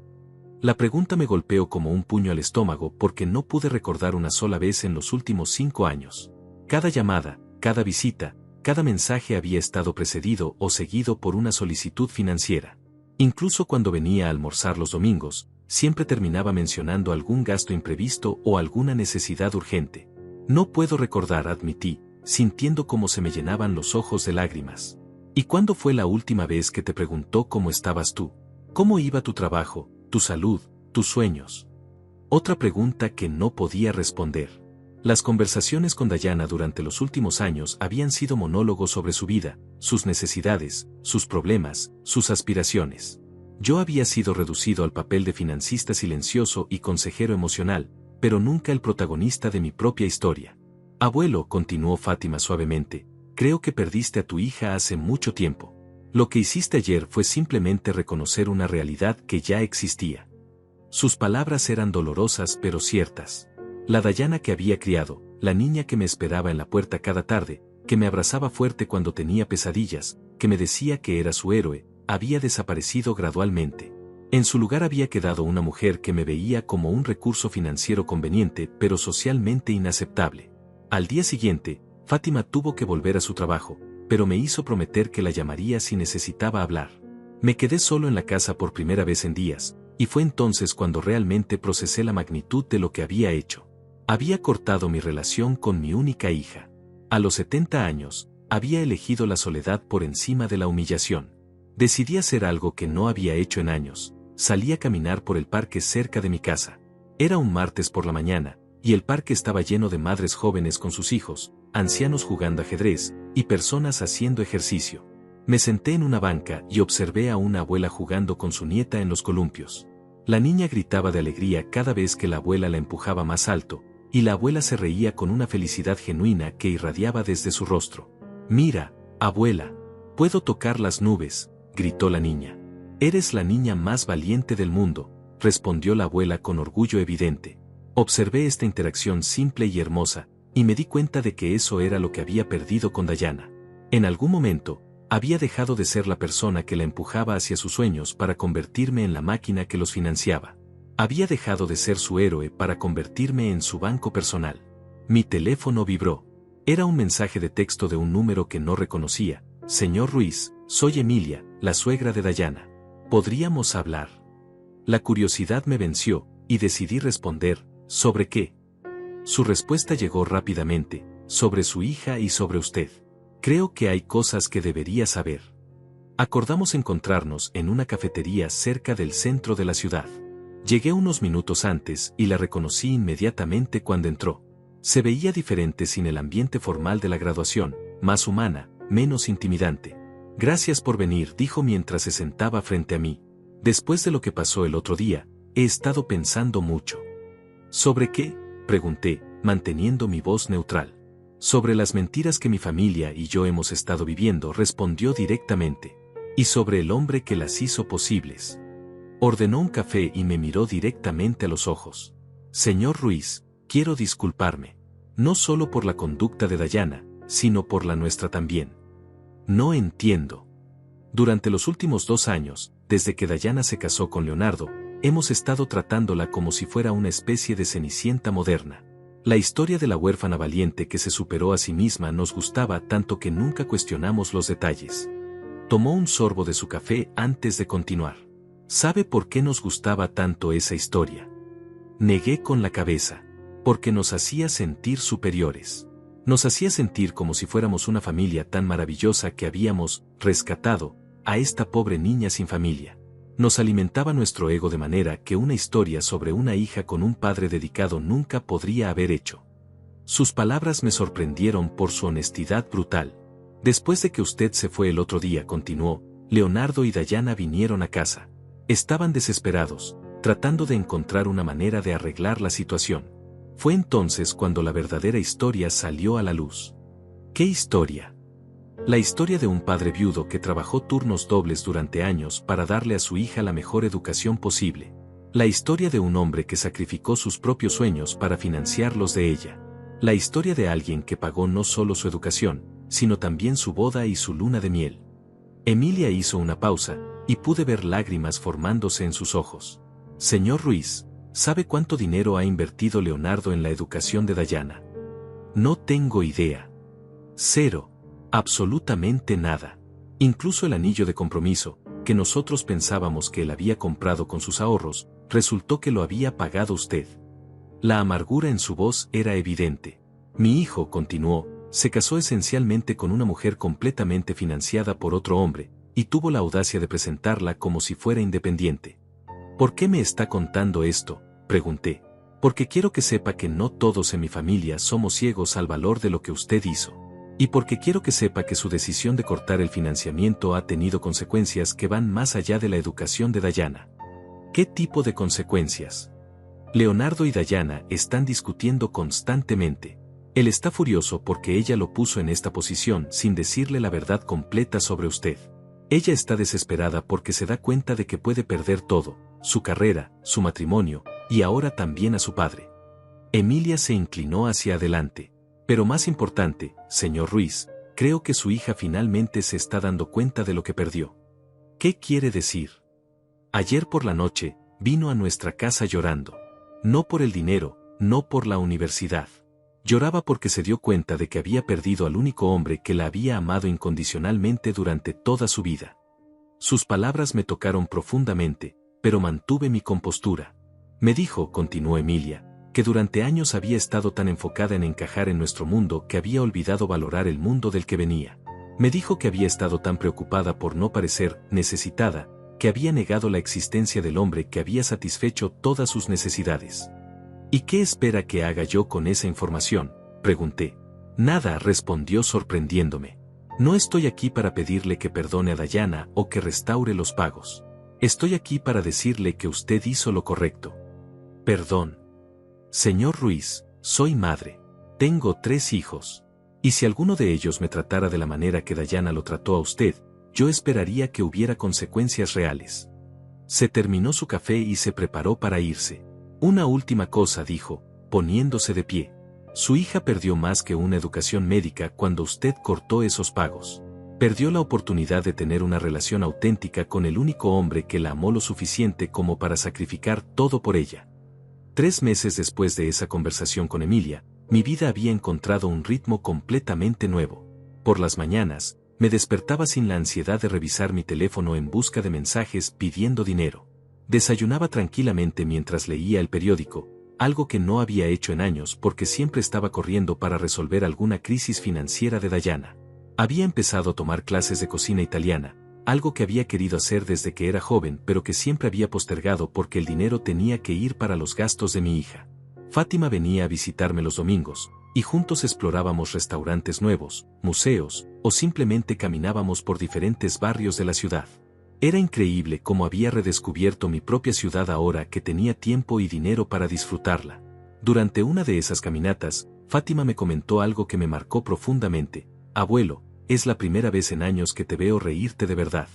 La pregunta me golpeó como un puño al estómago porque no pude recordar una sola vez en los últimos 5 años. Cada llamada, cada visita, cada mensaje había estado precedido o seguido por una solicitud financiera. Incluso cuando venía a almorzar los domingos, siempre terminaba mencionando algún gasto imprevisto o alguna necesidad urgente. No puedo recordar, admití, sintiendo cómo se me llenaban los ojos de lágrimas. ¿Y cuándo fue la última vez que te preguntó cómo estabas tú? ¿Cómo iba tu trabajo, tu salud, tus sueños? Otra pregunta que no podía responder. Las conversaciones con Dayana durante los últimos años habían sido monólogos sobre su vida, sus necesidades, sus problemas, sus aspiraciones. Yo había sido reducido al papel de financista silencioso y consejero emocional, pero nunca el protagonista de mi propia historia. Abuelo, continuó Fátima suavemente, creo que perdiste a tu hija hace mucho tiempo. Lo que hiciste ayer fue simplemente reconocer una realidad que ya existía. Sus palabras eran dolorosas pero ciertas. La Dayana que había criado, la niña que me esperaba en la puerta cada tarde, que me abrazaba fuerte cuando tenía pesadillas, que me decía que era su héroe, había desaparecido gradualmente. En su lugar había quedado una mujer que me veía como un recurso financiero conveniente pero socialmente inaceptable. Al día siguiente, Fátima tuvo que volver a su trabajo, pero me hizo prometer que la llamaría si necesitaba hablar. Me quedé solo en la casa por primera vez en días, y fue entonces cuando realmente procesé la magnitud de lo que había hecho. Había cortado mi relación con mi única hija. A los 70 años, había elegido la soledad por encima de la humillación. Decidí hacer algo que no había hecho en años. Salí a caminar por el parque cerca de mi casa. Era un martes por la mañana, y el parque estaba lleno de madres jóvenes con sus hijos, ancianos jugando ajedrez, y personas haciendo ejercicio. Me senté en una banca y observé a una abuela jugando con su nieta en los columpios. La niña gritaba de alegría cada vez que la abuela la empujaba más alto, y la abuela se reía con una felicidad genuina que irradiaba desde su rostro. «Mira, abuela, puedo tocar las nubes», gritó la niña. «Eres la niña más valiente del mundo», respondió la abuela con orgullo evidente. Observé esta interacción simple y hermosa, y me di cuenta de que eso era lo que había perdido con Dayana. En algún momento, había dejado de ser la persona que la empujaba hacia sus sueños para convertirme en la máquina que los financiaba. Había dejado de ser su héroe para convertirme en su banco personal. Mi teléfono vibró. Era un mensaje de texto de un número que no reconocía. «Señor Ruiz, soy Emilia, la suegra de Dayana. ¿Podríamos hablar?» La curiosidad me venció, y decidí responder. «¿Sobre qué?» Su respuesta llegó rápidamente. «Sobre su hija y sobre usted. Creo que hay cosas que debería saber». Acordamos encontrarnos en una cafetería cerca del centro de la ciudad. Llegué unos minutos antes y la reconocí inmediatamente cuando entró. Se veía diferente sin el ambiente formal de la graduación, más humana, menos intimidante. «Gracias por venir», dijo mientras se sentaba frente a mí. «Después de lo que pasó el otro día, he estado pensando mucho». «¿Sobre qué?», pregunté, manteniendo mi voz neutral. «Sobre las mentiras que mi familia y yo hemos estado viviendo», respondió directamente. «Y sobre el hombre que las hizo posibles». Ordenó un café y me miró directamente a los ojos. «Señor Ruiz, quiero disculparme. No solo por la conducta de Dayana, sino por la nuestra también. No entiendo. Durante los últimos 2 años, desde que Dayana se casó con Leonardo, hemos estado tratándola como si fuera una especie de cenicienta moderna. La historia de la huérfana valiente que se superó a sí misma nos gustaba tanto que nunca cuestionamos los detalles». Tomó un sorbo de su café antes de continuar. «¿Sabe por qué nos gustaba tanto esa historia?». Negué con la cabeza. «Porque nos hacía sentir superiores. Nos hacía sentir como si fuéramos una familia tan maravillosa que habíamos rescatado a esta pobre niña sin familia. Nos alimentaba nuestro ego de manera que una historia sobre una hija con un padre dedicado nunca podría haber hecho. Sus palabras me sorprendieron por su honestidad brutal. Después de que usted se fue el otro día, continuó, Leonardo y Dayana vinieron a casa. Estaban desesperados, tratando de encontrar una manera de arreglar la situación. Fue entonces cuando la verdadera historia salió a la luz. ¿Qué historia? La historia de un padre viudo que trabajó turnos dobles durante años para darle a su hija la mejor educación posible. La historia de un hombre que sacrificó sus propios sueños para financiar los de ella. La historia de alguien que pagó no solo su educación, sino también su boda y su luna de miel. Emilia hizo una pausa, y pude ver lágrimas formándose en sus ojos. Señor Ruiz, ¿sabe cuánto dinero ha invertido Leonardo en la educación de Dayana? No tengo idea. Cero. Absolutamente nada. Incluso el anillo de compromiso, que nosotros pensábamos que él había comprado con sus ahorros, resultó que lo había pagado usted. La amargura en su voz era evidente. Mi hijo, continuó, se casó esencialmente con una mujer completamente financiada por otro hombre, y tuvo la audacia de presentarla como si fuera independiente. ¿Por qué me está contando esto?, pregunté. Porque quiero que sepa que no todos en mi familia somos ciegos al valor de lo que usted hizo. Y porque quiero que sepa que su decisión de cortar el financiamiento ha tenido consecuencias que van más allá de la educación de Dayana. ¿Qué tipo de consecuencias? Leonardo y Dayana están discutiendo constantemente. Él está furioso porque ella lo puso en esta posición sin decirle la verdad completa sobre usted. Ella está desesperada porque se da cuenta de que puede perder todo, su carrera, su matrimonio, y ahora también a su padre. Emilia se inclinó hacia adelante. Pero más importante, señor Ruiz, creo que su hija finalmente se está dando cuenta de lo que perdió. ¿Qué quiere decir? Ayer por la noche, vino a nuestra casa llorando. No por el dinero, no por la universidad. Lloraba porque se dio cuenta de que había perdido al único hombre que la había amado incondicionalmente durante toda su vida. Sus palabras me tocaron profundamente, pero mantuve mi compostura. Me dijo, continuó Emilia, que durante años había estado tan enfocada en encajar en nuestro mundo que había olvidado valorar el mundo del que venía. Me dijo que había estado tan preocupada por no parecer necesitada, que había negado la existencia del hombre que había satisfecho todas sus necesidades. ¿Y qué espera que haga yo con esa información?, pregunté. Nada, respondió sorprendiéndome. No estoy aquí para pedirle que perdone a Dayana o que restaure los pagos. Estoy aquí para decirle que usted hizo lo correcto. Perdón. Señor Ruiz, soy madre. Tengo 3 hijos. Y si alguno de ellos me tratara de la manera que Dayana lo trató a usted, yo esperaría que hubiera consecuencias reales. Se terminó su café y se preparó para irse. Una última cosa, dijo, poniéndose de pie. Su hija perdió más que una educación médica cuando usted cortó esos pagos. Perdió la oportunidad de tener una relación auténtica con el único hombre que la amó lo suficiente como para sacrificar todo por ella. 3 meses después de esa conversación con Emilia, mi vida había encontrado un ritmo completamente nuevo. Por las mañanas, me despertaba sin la ansiedad de revisar mi teléfono en busca de mensajes pidiendo dinero. Desayunaba tranquilamente mientras leía el periódico, algo que no había hecho en años porque siempre estaba corriendo para resolver alguna crisis financiera de Dayana. Había empezado a tomar clases de cocina italiana, algo que había querido hacer desde que era joven pero que siempre había postergado porque el dinero tenía que ir para los gastos de mi hija. Fátima venía a visitarme los domingos, y juntos explorábamos restaurantes nuevos, museos, o simplemente caminábamos por diferentes barrios de la ciudad. Era increíble cómo había redescubierto mi propia ciudad ahora que tenía tiempo y dinero para disfrutarla. Durante una de esas caminatas, Fátima me comentó algo que me marcó profundamente. Abuelo, es la primera vez en años que te veo reírte de verdad.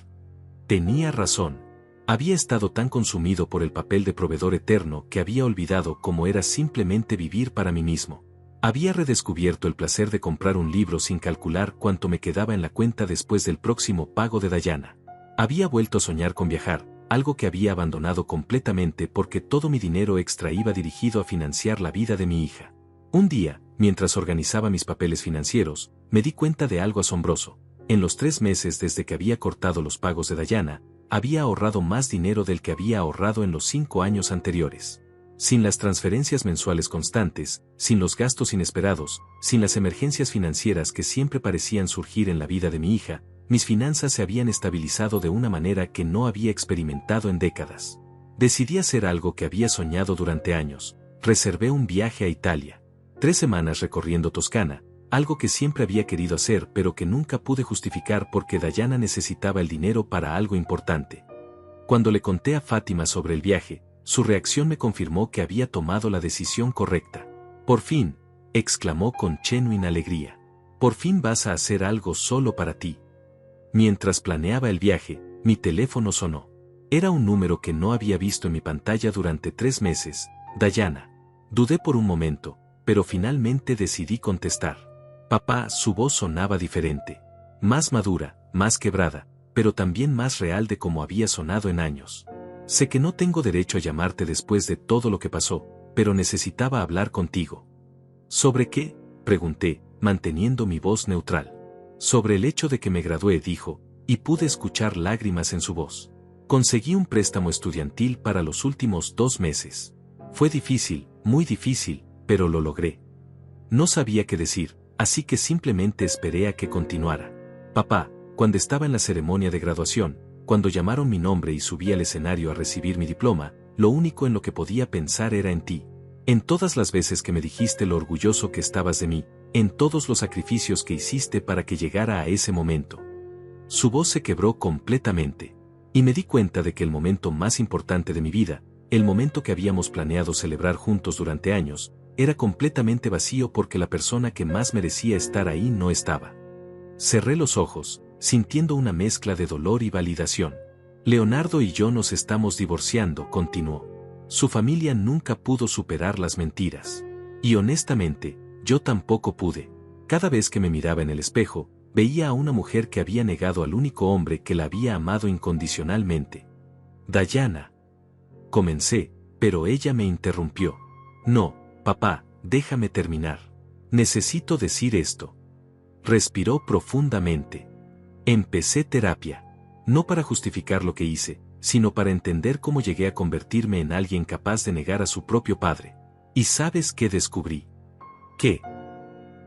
Tenía razón. Había estado tan consumido por el papel de proveedor eterno que había olvidado cómo era simplemente vivir para mí mismo. Había redescubierto el placer de comprar un libro sin calcular cuánto me quedaba en la cuenta después del próximo pago de Dayana. Había vuelto a soñar con viajar, algo que había abandonado completamente porque todo mi dinero extra iba dirigido a financiar la vida de mi hija. Un día, mientras organizaba mis papeles financieros, me di cuenta de algo asombroso. En los 3 meses desde que había cortado los pagos de Dayana, había ahorrado más dinero del que había ahorrado en los 5 años anteriores. Sin las transferencias mensuales constantes, sin los gastos inesperados, sin las emergencias financieras que siempre parecían surgir en la vida de mi hija, mis finanzas se habían estabilizado de una manera que no había experimentado en décadas. Decidí hacer algo que había soñado durante años. Reservé un viaje a Italia. 3 semanas recorriendo Toscana, algo que siempre había querido hacer pero que nunca pude justificar porque Dayana necesitaba el dinero para algo importante. Cuando le conté a Fátima sobre el viaje, su reacción me confirmó que había tomado la decisión correcta. «Por fin», exclamó con genuina alegría. «Por fin vas a hacer algo solo para ti». Mientras planeaba el viaje, mi teléfono sonó. Era un número que no había visto en mi pantalla durante 3 meses. «Dayana». Dudé por un momento, pero finalmente decidí contestar. Papá, su voz sonaba diferente. Más madura, más quebrada, pero también más real de como había sonado en años. «Sé que no tengo derecho a llamarte después de todo lo que pasó, pero necesitaba hablar contigo». «¿Sobre qué?», pregunté, manteniendo mi voz neutral. «Sobre el hecho de que me gradué», dijo, y pude escuchar lágrimas en su voz. «Conseguí un préstamo estudiantil para los últimos 2 meses. Fue difícil, muy difícil, pero lo logré». No sabía qué decir, así que simplemente esperé a que continuara. «Papá, cuando estaba en la ceremonia de graduación, cuando llamaron mi nombre y subí al escenario a recibir mi diploma, lo único en lo que podía pensar era en ti. En todas las veces que me dijiste lo orgulloso que estabas de mí, en todos los sacrificios que hiciste para que llegara a ese momento». Su voz se quebró completamente. Y me di cuenta de que el momento más importante de mi vida, el momento que habíamos planeado celebrar juntos durante años, era completamente vacío porque la persona que más merecía estar ahí no estaba. Cerré los ojos, sintiendo una mezcla de dolor y validación. «Leonardo y yo nos estamos divorciando», continuó. «Su familia nunca pudo superar las mentiras. Y honestamente, yo tampoco pude. Cada vez que me miraba en el espejo, veía a una mujer que había negado al único hombre que la había amado incondicionalmente». «Dayana». Comencé, pero ella me interrumpió. «No, papá, déjame terminar. Necesito decir esto». Respiró profundamente. «Empecé terapia. No para justificar lo que hice, sino para entender cómo llegué a convertirme en alguien capaz de negar a su propio padre. ¿Y sabes qué descubrí? ¿Qué?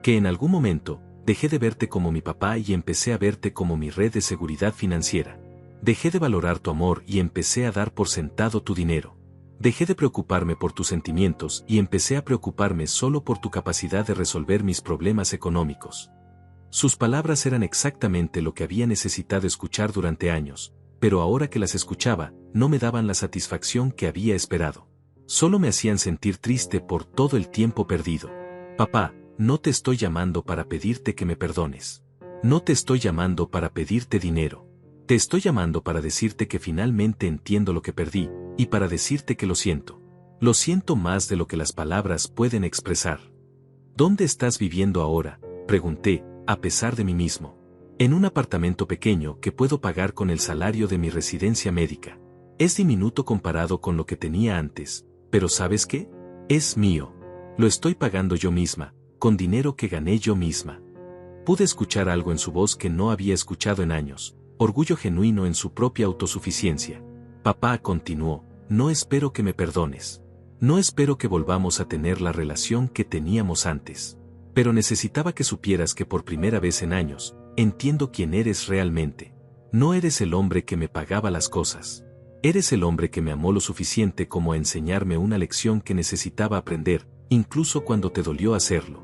Que en algún momento, dejé de verte como mi papá y empecé a verte como mi red de seguridad financiera. Dejé de valorar tu amor y empecé a dar por sentado tu dinero. Dejé de preocuparme por tus sentimientos y empecé a preocuparme solo por tu capacidad de resolver mis problemas económicos». Sus palabras eran exactamente lo que había necesitado escuchar durante años, pero ahora que las escuchaba, no me daban la satisfacción que había esperado. Solo me hacían sentir triste por todo el tiempo perdido. «Papá, no te estoy llamando para pedirte que me perdones. No te estoy llamando para pedirte dinero. Te estoy llamando para decirte que finalmente entiendo lo que perdí, y para decirte que lo siento. Lo siento más de lo que las palabras pueden expresar». «¿Dónde estás viviendo ahora?», pregunté, a pesar de mí mismo. «En un apartamento pequeño que puedo pagar con el salario de mi residencia médica. Es diminuto comparado con lo que tenía antes, pero ¿sabes qué? Es mío. Lo estoy pagando yo misma, con dinero que gané yo misma». Pude escuchar algo en su voz que no había escuchado en años, orgullo genuino en su propia autosuficiencia. «Papá», continuó, «no espero que me perdones. No espero que volvamos a tener la relación que teníamos antes. Pero necesitaba que supieras que por primera vez en años, entiendo quién eres realmente. No eres el hombre que me pagaba las cosas. Eres el hombre que me amó lo suficiente como a enseñarme una lección que necesitaba aprender, incluso cuando te dolió hacerlo».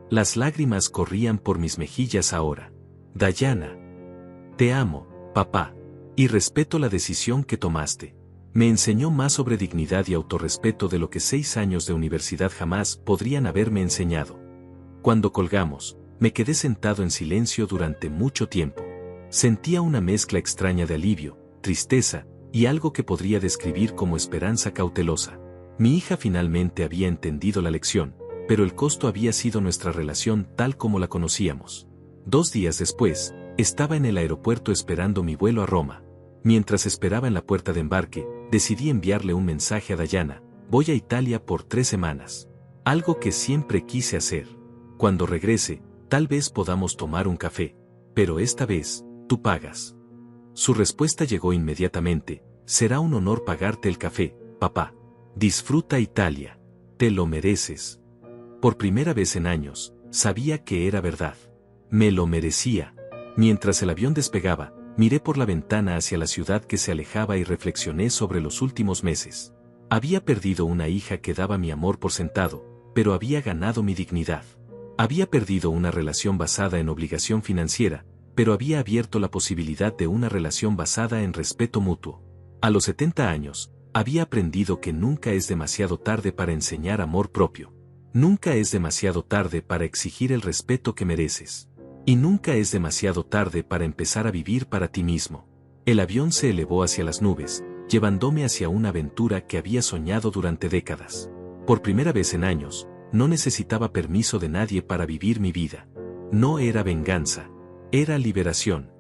Las lágrimas corrían por mis mejillas ahora. «Dayana. Te amo, papá. Y respeto la decisión que tomaste. Me enseñó más sobre dignidad y autorrespeto de lo que 6 años de universidad jamás podrían haberme enseñado». Cuando colgamos, me quedé sentado en silencio durante mucho tiempo. Sentía una mezcla extraña de alivio, tristeza, y algo que podría describir como esperanza cautelosa. Mi hija finalmente había entendido la lección, pero el costo había sido nuestra relación tal como la conocíamos. 2 días después, estaba en el aeropuerto esperando mi vuelo a Roma. Mientras esperaba en la puerta de embarque, decidí enviarle un mensaje a Dayana: «Voy a Italia por 3 semanas. Algo que siempre quise hacer. Cuando regrese, tal vez podamos tomar un café. Pero esta vez, tú pagas». Su respuesta llegó inmediatamente: «Será un honor pagarte el café, papá». Disfruta Italia. Te lo mereces. Por primera vez en años, sabía que era verdad. Me lo merecía. Mientras el avión despegaba, miré por la ventana hacia la ciudad que se alejaba y reflexioné sobre los últimos meses. Había perdido una hija que daba mi amor por sentado, pero había ganado mi dignidad. Había perdido una relación basada en obligación financiera, pero había abierto la posibilidad de una relación basada en respeto mutuo. A los 70 años, había aprendido que nunca es demasiado tarde para enseñar amor propio. Nunca es demasiado tarde para exigir el respeto que mereces. Y nunca es demasiado tarde para empezar a vivir para ti mismo. El avión se elevó hacia las nubes, llevándome hacia una aventura que había soñado durante décadas. Por primera vez en años, no necesitaba permiso de nadie para vivir mi vida. No era venganza, era liberación.